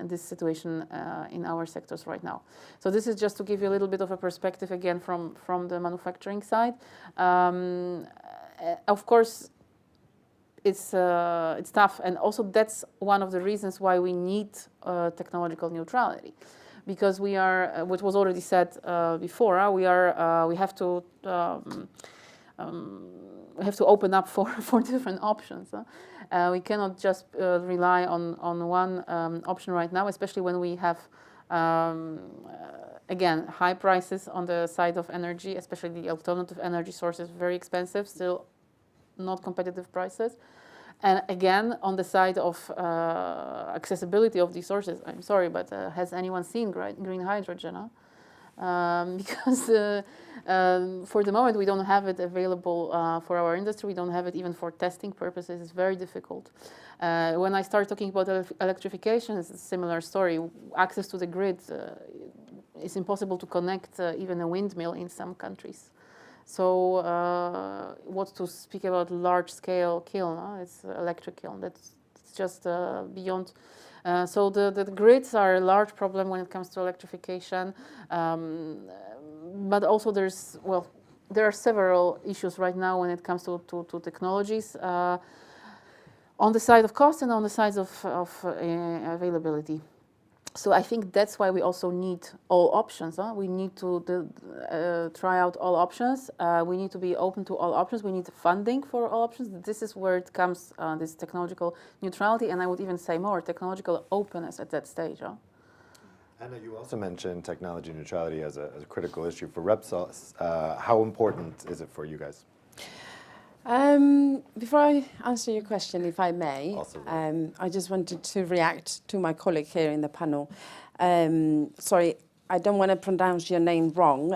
this situation in our sectors right now. So this is just to give you a little bit of a perspective again from the manufacturing side. Of course, it's tough, and also that's one of the reasons why we need technological neutrality, because we are, what was already said before, we have to open up for different options. We cannot just rely on one option right now, especially when we have again high prices on the side of energy, especially the alternative energy sources, very expensive, still not competitive prices. And again, on the side of accessibility of these sources, I'm sorry, but has anyone seen green hydrogen? Because for the moment we don't have it available for our industry. We don't have it even for testing purposes. It's very difficult. When I start talking about electrification, it's a similar story. Access to the grid is impossible to connect even a windmill in some countries. So what to speak about large-scale kiln? It's electric kiln. That's just beyond. So the grids are a large problem when it comes to electrification. But also there are several issues right now when it comes to technologies on the side of cost and on the side of availability. So I think that's why we also need all options. We need to try out all options. We need to be open to all options. We need funding for all options. This is where it comes, this technological neutrality, and I would even say more, technological openness at that stage. Anna, you also mentioned technology neutrality as a critical issue for Repsol. How important is it for you guys? Before I answer your question, if I may, Also, I just wanted to react to my colleague here in the panel. Sorry, I don't want to pronounce your name wrong.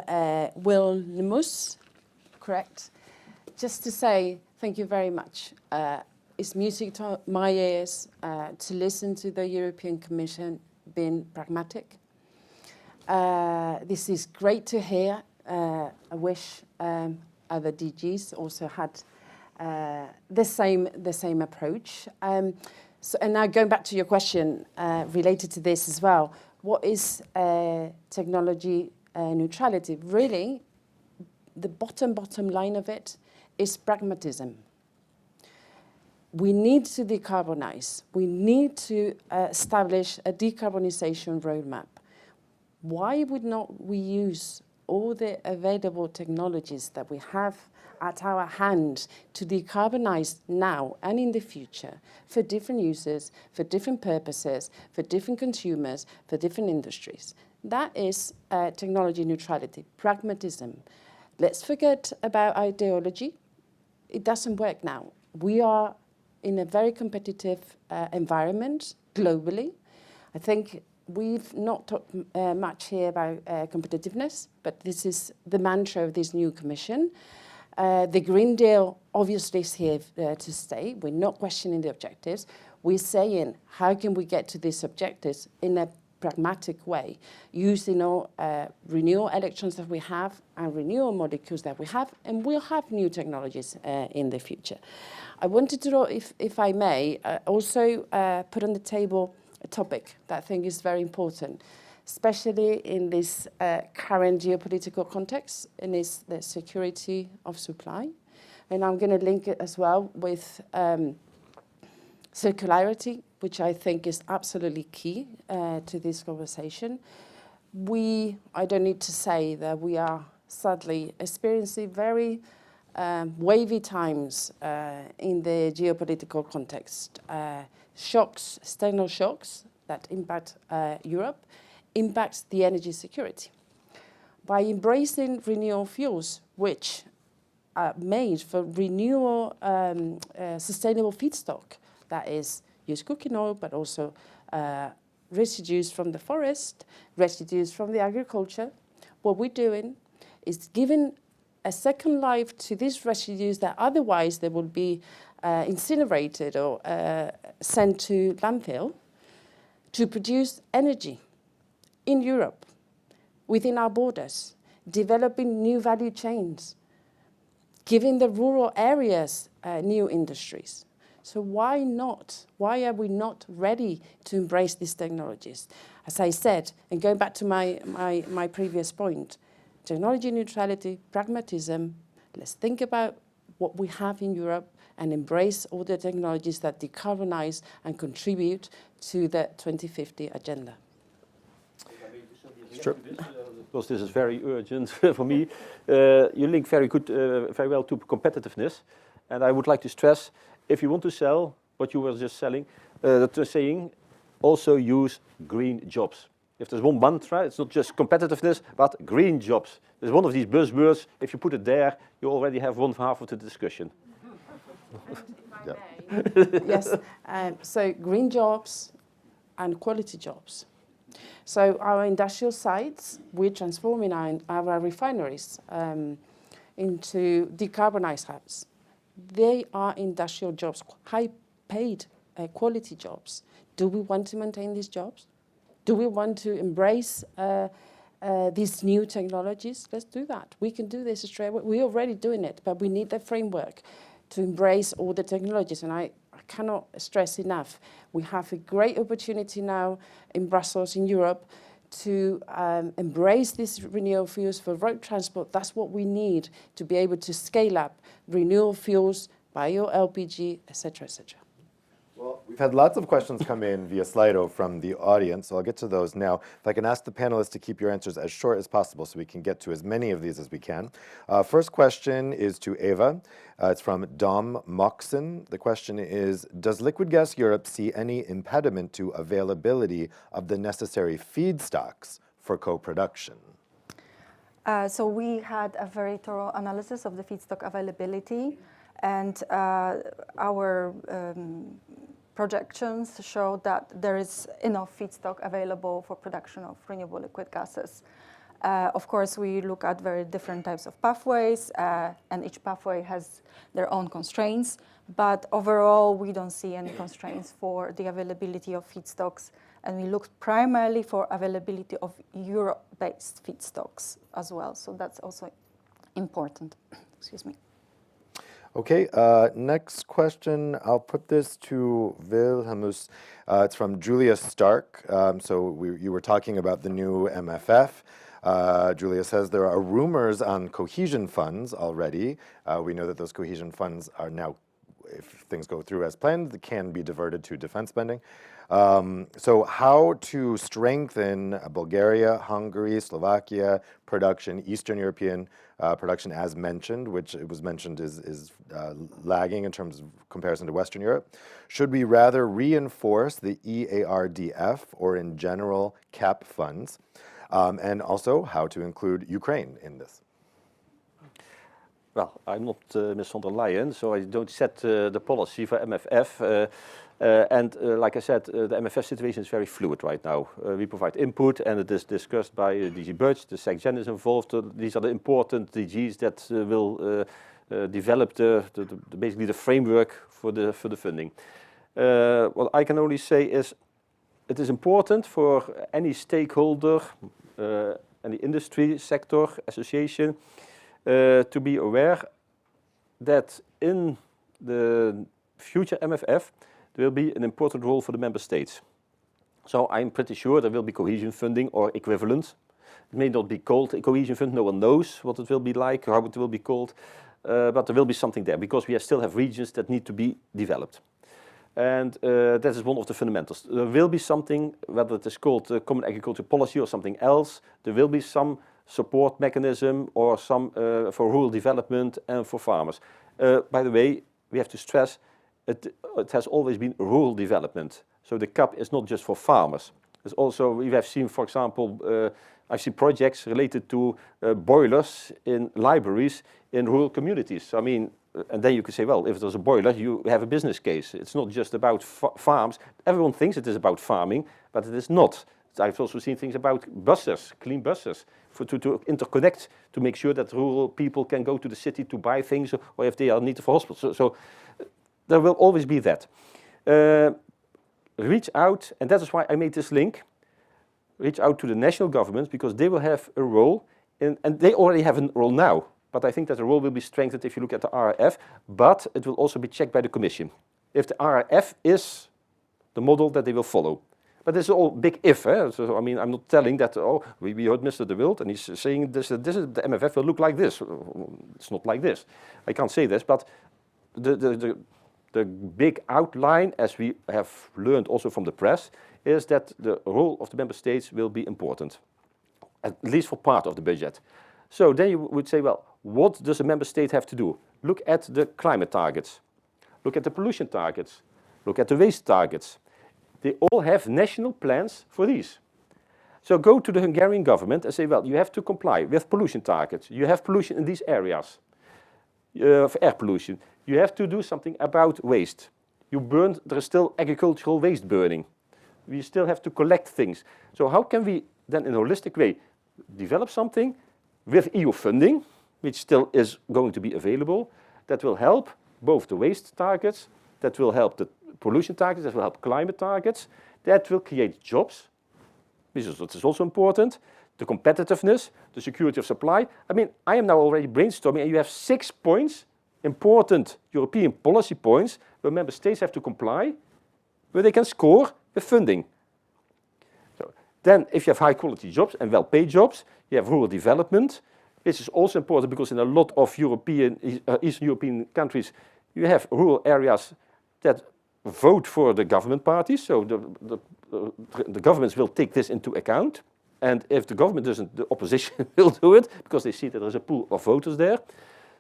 Wilnemus, correct? Just to say thank you very much. It's music to my ears to listen to the European Commission being pragmatic. This is great to hear. I wish other DGs also had the same approach. So, and now going back to your question related to this as well, what is technology neutrality? Really, the bottom line of it is pragmatism. We need to decarbonize. We need to establish a decarbonization roadmap. Why would not we use all the available technologies that we have at our hand to decarbonize now and in the future for different uses, for different purposes, for different consumers, for different industries? That is technology neutrality, pragmatism. Let's forget about ideology. It doesn't work now. We are in a very competitive environment globally. I think we've not talked much here about competitiveness, but this is the mantra of this new commission. The Green Deal obviously is here to stay. We're not questioning the objectives. We're saying, how can we get to these objectives in a pragmatic way, using all renewable electrons that we have and renewable molecules that we have, and we'll have new technologies in the future. I wanted to, if I may, also put on the table a topic that I think is very important, especially in this current geopolitical context, and it's the security of supply. And I'm going to link it as well with circularity, which I think is absolutely key to this conversation. I don't need to say that we are sadly experiencing very wavy times in the geopolitical context. Shocks, external shocks that impact Europe, impacts the energy security. By embracing renewable fuels, which are made for renewable, sustainable feedstock, that is used cooking oil, but also residues from the forest, residues from the agriculture, what we're doing is giving a second life to these residues that otherwise they would be incinerated or sent to landfill to produce energy in Europe, within our borders, developing new value chains, giving the rural areas new industries. So why not? Why are we not ready to embrace these technologies? As I said, and going back to my previous point, technology neutrality, pragmatism, let's think about what we have in Europe and embrace all the technologies that decarbonize and contribute to the 2050 agenda. Sure. Because this is very urgent for me. You link very well to competitiveness, and I would like to stress: if you want to sell what you were just saying, also use green jobs. If there's one mantra, it's not just competitiveness, but green jobs. There's one of these buzzwords. If you put it there, you already have one half of the discussion. Yes. So green jobs and quality jobs. So our industrial sites, we're transforming our refineries into decarbonized hubs. They are industrial jobs, high-paid quality jobs. Do we want to maintain these jobs? Do we want to embrace these new technologies? Let's do that. We can do this straight away. We're already doing it, but we need the framework to embrace all the technologies. And I cannot stress enough, we have a great opportunity now in Brussels, in Europe, to embrace these renewable fuels for road transport. That's what we need to be able to scale up renewable fuels, bioLPG, etc., etc. Well, we've had lots of questions come in via Slido from the audience, so I'll get to those now. If I can ask the panelists to keep your answers as short as possible so we can get to as many of these as we can. First question is to Eva. It's from Dom Moxon. The question is, does Liquid Gas Europe see any impediment to availability of the necessary feedstocks for co-production? So we had a very thorough analysis of the feedstock availability, and our projections show that there is enough feedstock available for production of renewable liquid gases. Of course, we look at very different types of pathways, and each pathway has their own constraints, but overall, we don't see any constraints for the availability of feedstocks, and we look primarily for availability of Europe-based feedstocks as well, so that's also important. Excuse me. Okay, next question. I'll put this to Wilhelmus. It's from Julia Stark. You were talking about the new MFF. Julia says there are rumors on cohesion funds already. We know that those cohesion funds are now, if things go through as planned, they can be diverted to defense spending. So how to strengthen Bulgaria, Hungary, Slovakia production, Eastern European production as mentioned, which it was mentioned is lagging in terms of comparison to Western Europe. Should we rather reinforce the EARDF or in general CAP funds? And also how to include Ukraine in this? Well, I'm not Ms. von der Leyen, so I don't set the policy for MFF. Like I said, the MFF situation is very fluid right now. We provide input, and it is discussed by DG Budget. The SecGen is involved. These are the important DGs that will develop basically the framework for the funding. What I can only say is it is important for any stakeholder, any industry sector, association, to be aware that in the future MFF, there will be an important role for the member states. So I'm pretty sure there will be cohesion funding or equivalent. It may not be called a cohesion fund, no one knows what it will be like or how it will be called, but there will be something there because we still have regions that need to be developed. And that is one of the fundamentals. There will be something, whether it is called Common Agricultural Policy or something else, there will be some support mechanism or some for rural development and for farmers. By the way, we have to stress it has always been rural development. So the CAP is not just for farmers. It's also, we have seen, for example, I've seen projects related to boilers in libraries in rural communities. I mean, and then you could say, well, if there's a boiler, you have a business case. It's not just about farms. Everyone thinks it is about farming, but it is not. I've also seen things about buses, clean buses, to interconnect, to make sure that rural people can go to the city to buy things, or if they are needed for hospitals. So there will always be that. Reach out, and that is why I made this link, reach out to the national governments, because they will have a role, and they already have a role now. But I think that the role will be strengthened if you look at the RRF, but it will also be checked by the Commission. if the RRF is the model that they will follow. But this is all big if. So, I mean, I'm not telling that, oh, we heard Mr. De Wild and he's saying this is the MFF will look like this. It's not like this. I can't say this, but the big outline, as we have learned also from the press, is that the role of the member states will be important, at least for part of the budget. So then you would say, well, what does a member state have to do? Look at the climate targets. Look at the pollution targets. Look at the waste targets. They all have national plans for these. So go to the Hungarian government and say, well, you have to comply with pollution targets. You have pollution in these areas, for air pollution. You have to do something about waste. There is still agricultural waste burning. We still have to collect things. So how can we then in a holistic way develop something with EU funding, which still is going to be available, that will help both the waste targets, that will help the pollution targets, that will help climate targets, that will create jobs, which is also important, the competitiveness, the security of supply. I mean, I am now already brainstorming, and you have 6 points, important European policy points, where member states have to comply, where they can score with funding. So then, if you have high-quality jobs and well-paid jobs, you have rural development. This is also important because in a lot of Eastern European countries, you have rural areas that vote for the government parties, so the governments will take this into account. And if the government doesn't, the opposition will do it, because they see that there's a pool of voters there.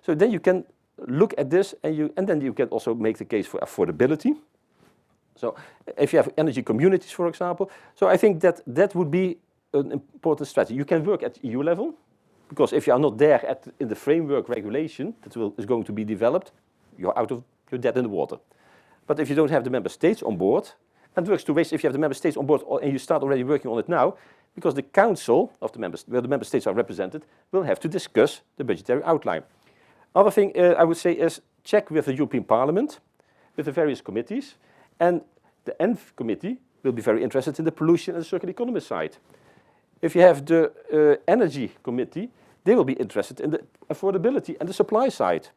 So then you can look at this, and then you can also make the case for affordability. So if you have energy communities, for example, so I think that would be an important strategy. You can work at EU level, because if you are not there in the framework regulation that is going to be developed, you're dead in the water. But if you don't have the member states on board, and it works two ways. If you have the member states on board and you start already working on it now, because the council of the where the member states are represented will have to discuss the budgetary outline. Other thing I would say is check with the European Parliament, with the various committees, and the ENV committee will be very interested in the pollution and the circular economy side. If you have the energy committee, they will be interested in the affordability and the supply side,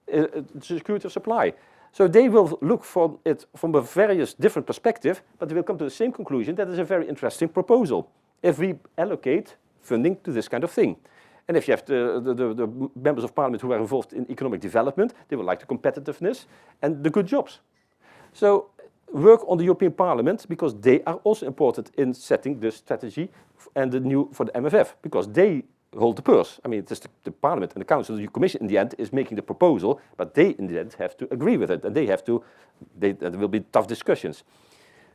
the security of supply. So they will look for it from a various different perspective, but they will come to the same conclusion that is a very interesting proposal if we allocate funding to this kind of thing. And if you have the members of parliament who are involved in economic development, they will like the competitiveness and the good jobs. So work on the European Parliament, because they are also important in setting the strategy and for the MFF, because they hold the purse. I mean, it is the Parliament and the Council, the Commission in the end is making the proposal, but they in the end have to agree with it, and there will be tough discussions.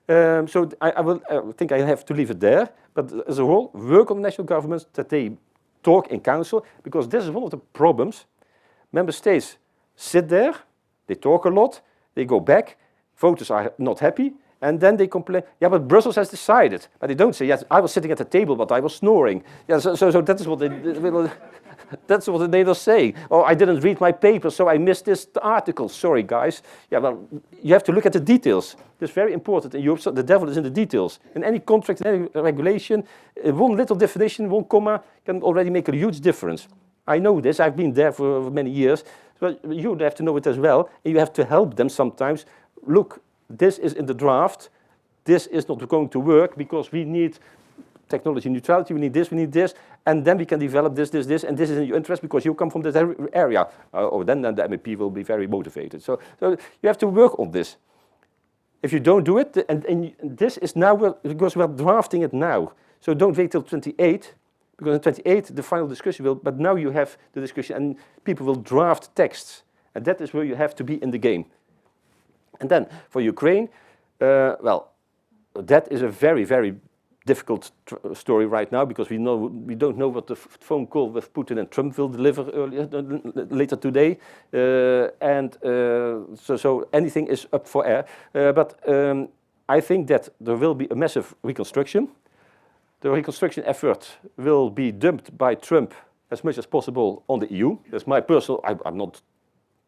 So I think I have to leave it there, but as a whole, work on the national governments, that they talk in Council, because this is one of the problems. Member states sit there, they talk a lot, they go back, voters are not happy, and then they complain, yeah, but Brussels has decided. But they don't say, yes, I was sitting at the table, but I was snoring. Yeah, so that is what that's what they will say. Oh, I didn't read my paper, so I missed this article. Sorry, guys. Yeah, well, you have to look at the details. It's very important in Europe. So the devil is in the details. In any contract, in any regulation, one little definition, one comma, can already make a huge difference. I know this. I've been there for many years. But you have to know it as well, and you have to help them sometimes. Look, this is in the draft, this is not going to work because we need technology neutrality, we need this, and then we can develop this, and this is in your interest because you come from this area. Then the MEP will be very motivated. So you have to work on this. If you don't do it, and this is now, because we're drafting it now, so don't wait till 28, because in 28 the final discussion will, but now you have the discussion and people will draft texts, and that is where you have to be in the game. And then for Ukraine, well, that is a very, very difficult story right now, because we don't know what the phone call with Putin and Trump will deliver later today, so anything is up for air. But I think that there will be a massive reconstruction. The reconstruction effort will be dumped by Trump as much as possible on the EU. That's my personal. I'm not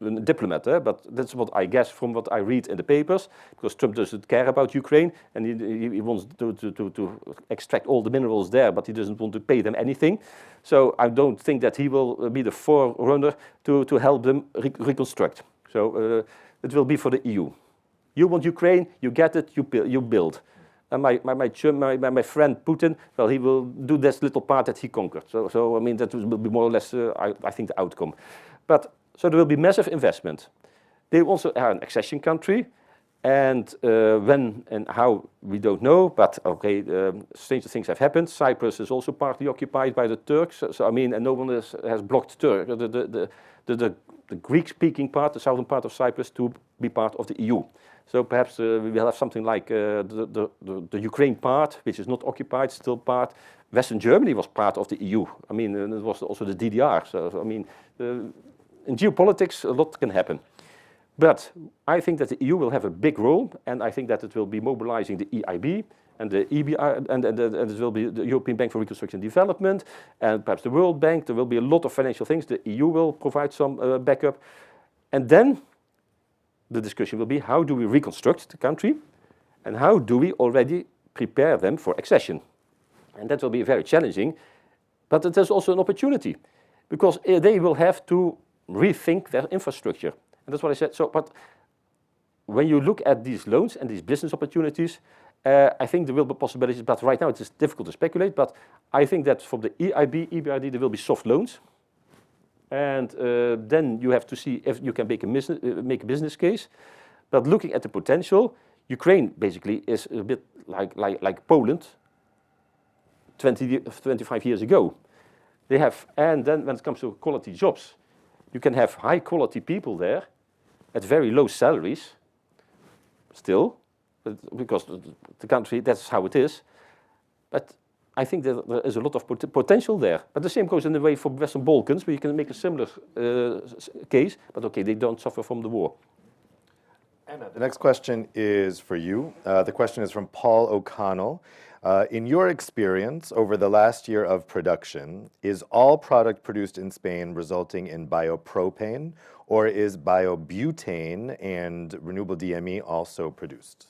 a diplomat, but that's what I guess from what I read in the papers, because Trump doesn't care about Ukraine, and he wants to extract all the minerals there, but he doesn't want to pay them anything. So I don't think that he will be the forerunner to help them reconstruct. So it will be for the EU. You want Ukraine, you get it, you build. And my friend Putin, well, he will do this little part that he conquered. So I mean, that will be more or less, I think, the outcome. But so there will be massive investment. They also are an accession country, and when and how, we don't know, but okay, stranger things have happened. Cyprus is also partly occupied by the Turks, so I mean, and no one has blocked the Greek-speaking part, the southern part of Cyprus, to be part of the EU. So perhaps we will have something like the Ukraine part, which is not occupied, still part. Western Germany was part of the EU. I mean, and it was also the DDR. So I mean, in geopolitics, a lot can happen. But I think that the EU will have a big role, and I think that it will be mobilizing the EIB and the EBR, and it will be the European Bank for Reconstruction and Development, and perhaps the World Bank. There will be a lot of financial things. The EU will provide some backup. And then the discussion will be, how do we reconstruct the country, and how do we already prepare them for accession? And that will be very challenging, but it is also an opportunity, because they will have to rethink their infrastructure. And that's what I said. So, but when you look at these loans and these business opportunities, I think there will be possibilities, but right now it is difficult to speculate. But I think that from the EIB, EBRD, there will be soft loans. And then you have to see if you can make a business case. But looking at the potential, Ukraine basically is a bit like Poland 25 years ago. They have, and then when it comes to quality jobs, you can have high quality people there at very low salaries still, because the country, that's how it is. But I think that there is a lot of potential there. But the same goes in the way for Western Balkans, where you can make a similar case, but okay, they don't suffer from the war. Anna, the next question is for you. The question is from Paul O'Connell. In your experience over the last year of production, is all product produced in Spain resulting in biopropane, or is biobutane and renewable DME also produced?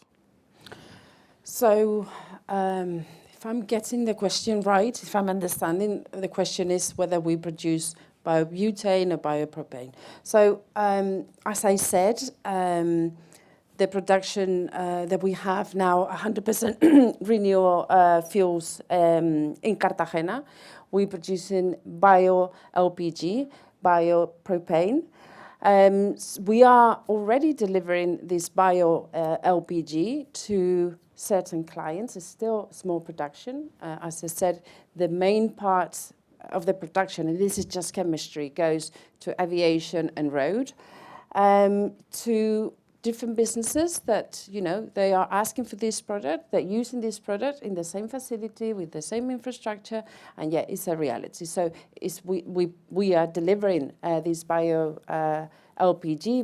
So, if I'm getting the question right, if I'm understanding, the question is whether we produce biobutane or biopropane. So, as I said, the production that we have now, 100% renewable fuels in Cartagena. We're producing bioLPG, biopropane. We are already delivering this bioLPG to certain clients. It's still small production. As I said, the main part of the production, and this is just chemistry, goes to aviation and road, to different businesses that, you know, they are asking for this product, they're using this product in the same facility with the same infrastructure, and yet it's a reality. So we are delivering this LPG,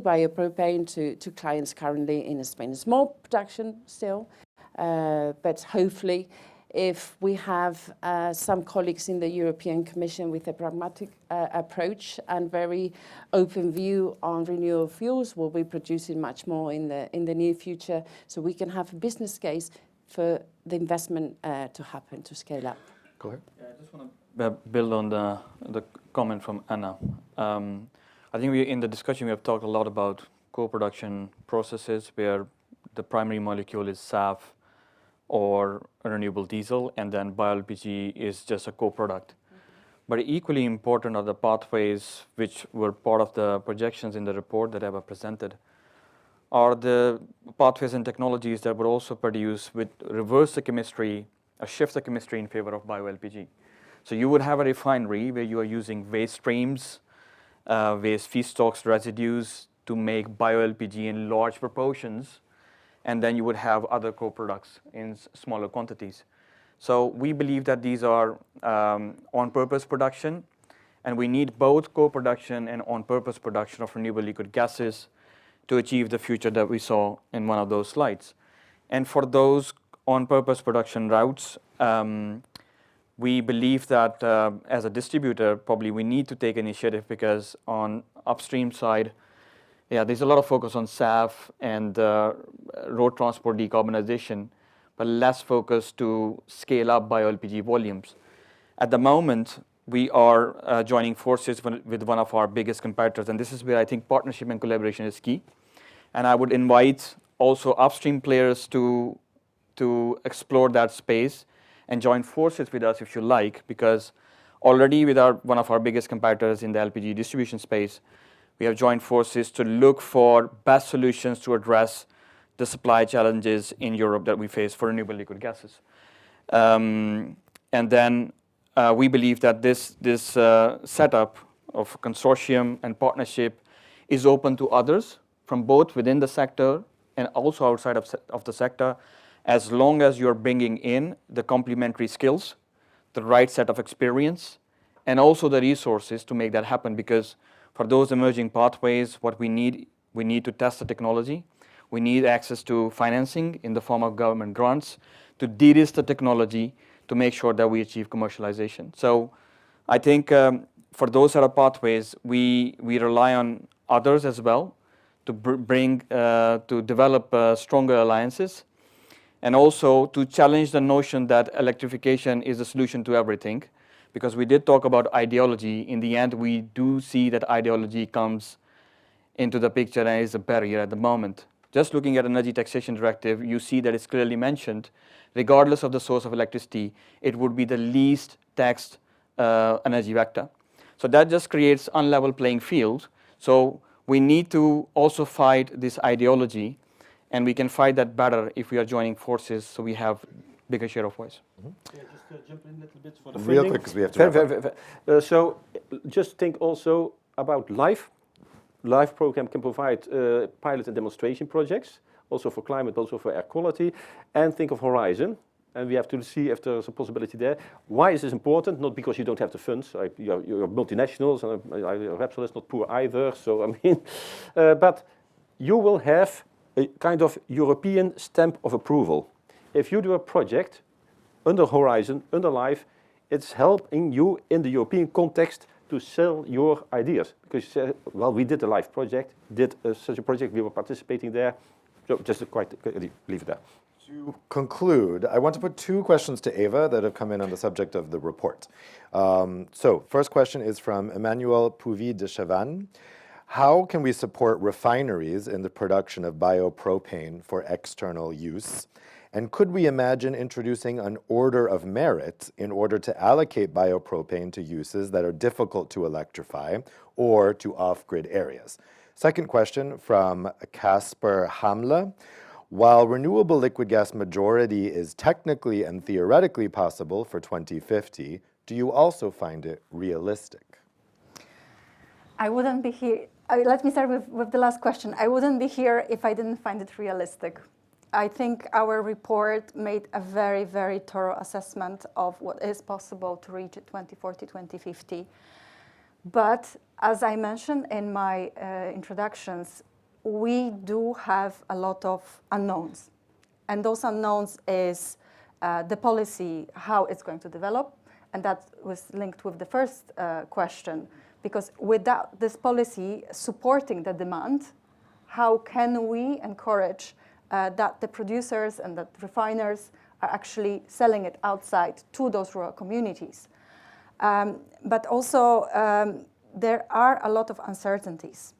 biopropane to clients currently in Spain. Small production still, but hopefully if we have some colleagues in the European Commission with a pragmatic approach and very open view on renewable fuels, we'll be producing much more in the near future, so we can have a business case for the investment to happen, to scale up. Go ahead. Yeah, I just want to build on the comment from Anna. I think in the discussion we have talked a lot about co-production processes where the primary molecule is SAF or a renewable diesel, and then bioLPG is just a co-product. But equally important are the pathways which were part of the projections in the report that I have presented, are the pathways and technologies that would also produce with reverse the chemistry, shift the chemistry in favor of bioLPG. So you would have a refinery where you are using waste streams, waste feedstocks, residues to make bioLPG in large proportions, and then you would have other co-products in smaller quantities. So we believe that these are on-purpose production, and we need both co-production and on-purpose production of renewable liquid gases to achieve the future that we saw in one of those slides. And for those on-purpose production routes, we believe that as a distributor, probably we need to take initiative, because on upstream side, yeah, there's a lot of focus on SAF and road transport decarbonization, but less focus to scale up bioLPG volumes. At the moment, we are joining forces with one of our biggest competitors, and this is where I think partnership and collaboration is key. And I would invite also upstream players to explore that space and join forces with us, if you like, because already with one of our biggest competitors in the LPG distribution space, we have joined forces to look for best solutions to address the supply challenges in Europe that we face for renewable liquid gases. And then we believe that this setup of consortium and partnership is open to others from both within the sector and also outside of the sector, as long as you're bringing in the complementary skills, the right set of experience, and also the resources to make that happen. Because for those emerging pathways, what we need to test the technology. We need access to financing in the form of government grants to de-risk the technology to make sure that we achieve commercialization. So I think for those sort of pathways, we rely on others as well to to develop stronger alliances, and also to challenge the notion that electrification is the solution to everything. Because we did talk about ideology. In the end, we do see that ideology comes into the picture and is a barrier at the moment. Just looking at Energy Taxation Directive, you see that it's clearly mentioned, regardless of the source of electricity, it would be the least taxed energy vector. So that just creates unlevel playing field. So we need to also fight this ideology, and we can fight that better if we are joining forces, so we have bigger share of voice. Yeah, just jump in a little bit for the Real funding. quick, because we have to wrap up. So just think also about LIFE. LIFE program can provide pilot and demonstration projects, also for climate, also for air quality, and think of Horizon. And we have to see if there's a possibility there. Why is this important? Not because you don't have the funds. You're multinationals, and Repsol is not poor either. So I mean, but you will have a kind of European stamp of approval. If you do a project under Horizon, under LIFE, it's helping you in the European context to sell your ideas. Because you say, well, we did a LIFE project, such a project, we were participating there. So just to leave it there. To conclude, I want to put two questions to Eva that have come in on the subject of the report. So first question is from Emmanuel Pouvi de Chavannes. How can we support refineries in the production of biopropane for external use? And could we imagine introducing an order of merit in order to allocate biopropane to uses that are difficult to electrify or to off-grid areas? Second question from Casper Hamle. While renewable liquid gas majority is technically and theoretically possible for 2050, do you also find it realistic? I wouldn't be here. Let me start with the last question. I wouldn't be here if I didn't find it realistic. I think our report made a very, very thorough assessment of what is possible to reach at 2040, 2050. But as I mentioned in my introductions, we do have a lot of unknowns. And those unknowns is the policy, how it's going to develop. And that was linked with the first question. Because without this policy supporting the demand, how can we encourage that the producers and that refiners are actually selling it outside to those rural communities? But also, there are a lot of uncertainties.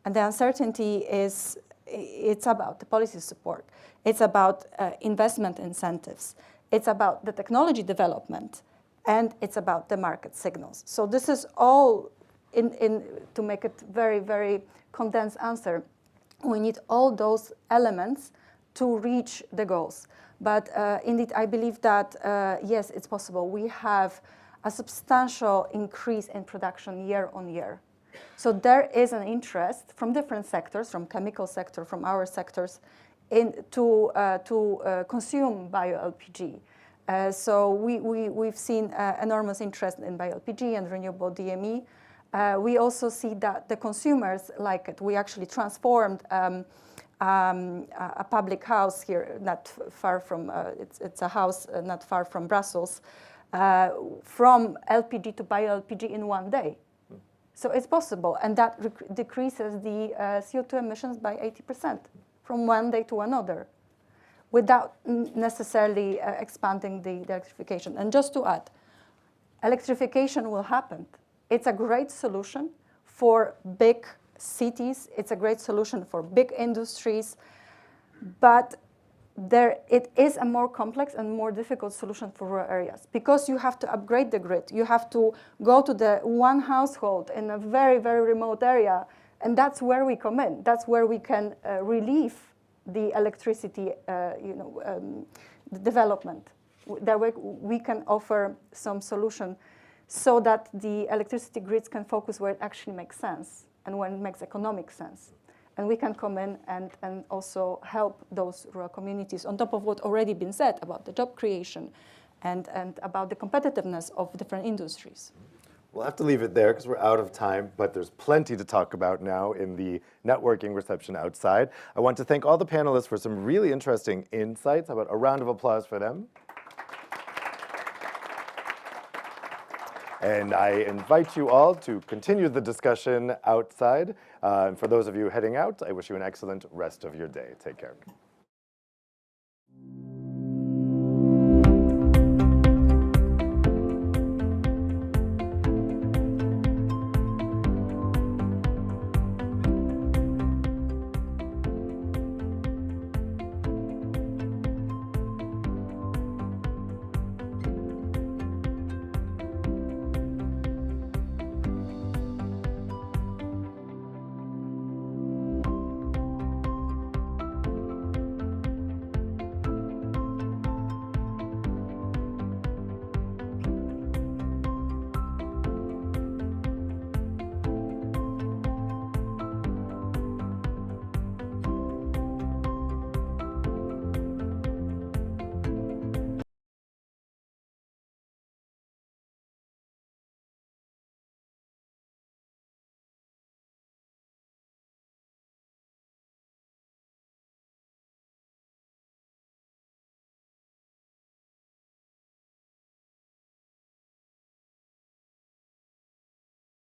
And the uncertainty it's about the policy support. It's about investment incentives. It's about the technology development. And it's about the market signals. So this is all, to make it very, very condensed answer, we need all those elements to reach the goals. But indeed, I believe that, yes, it's possible. We have a substantial increase in production year on year. So there is an interest from different sectors, from chemical sector, from our sectors, to consume bioLPG. So we've seen enormous interest in bioLPG and renewable DME. We also see that the consumers like it. We actually transformed a public house here, not far from, it's a house not far from Brussels, from LPG to bioLPG in one day. So it's possible, and that decreases the CO2 emissions by 80% from one day to another, without necessarily expanding the electrification. And just to add, electrification will happen. It's a great solution for big cities. It's a great solution for big industries. But it is a more complex and more difficult solution for rural areas because you have to upgrade the grid. You have to go to the one household in a very, very remote area, and that's where we come in. That's where we can relieve the electricity development. That way we can offer some solution so that the electricity grids can focus where it actually makes sense and when it makes economic sense. And we can come in and also help those rural communities on top of what already been said about the job creation and about the competitiveness of different industries. We'll have to leave it there because we're out of time, but there's plenty to talk about now in the networking reception outside. I want to thank all the panelists for some really interesting insights. How about a round of applause for them? And I invite you all to continue the discussion outside. And for those of you heading out, I wish you an excellent rest of your day. Take care.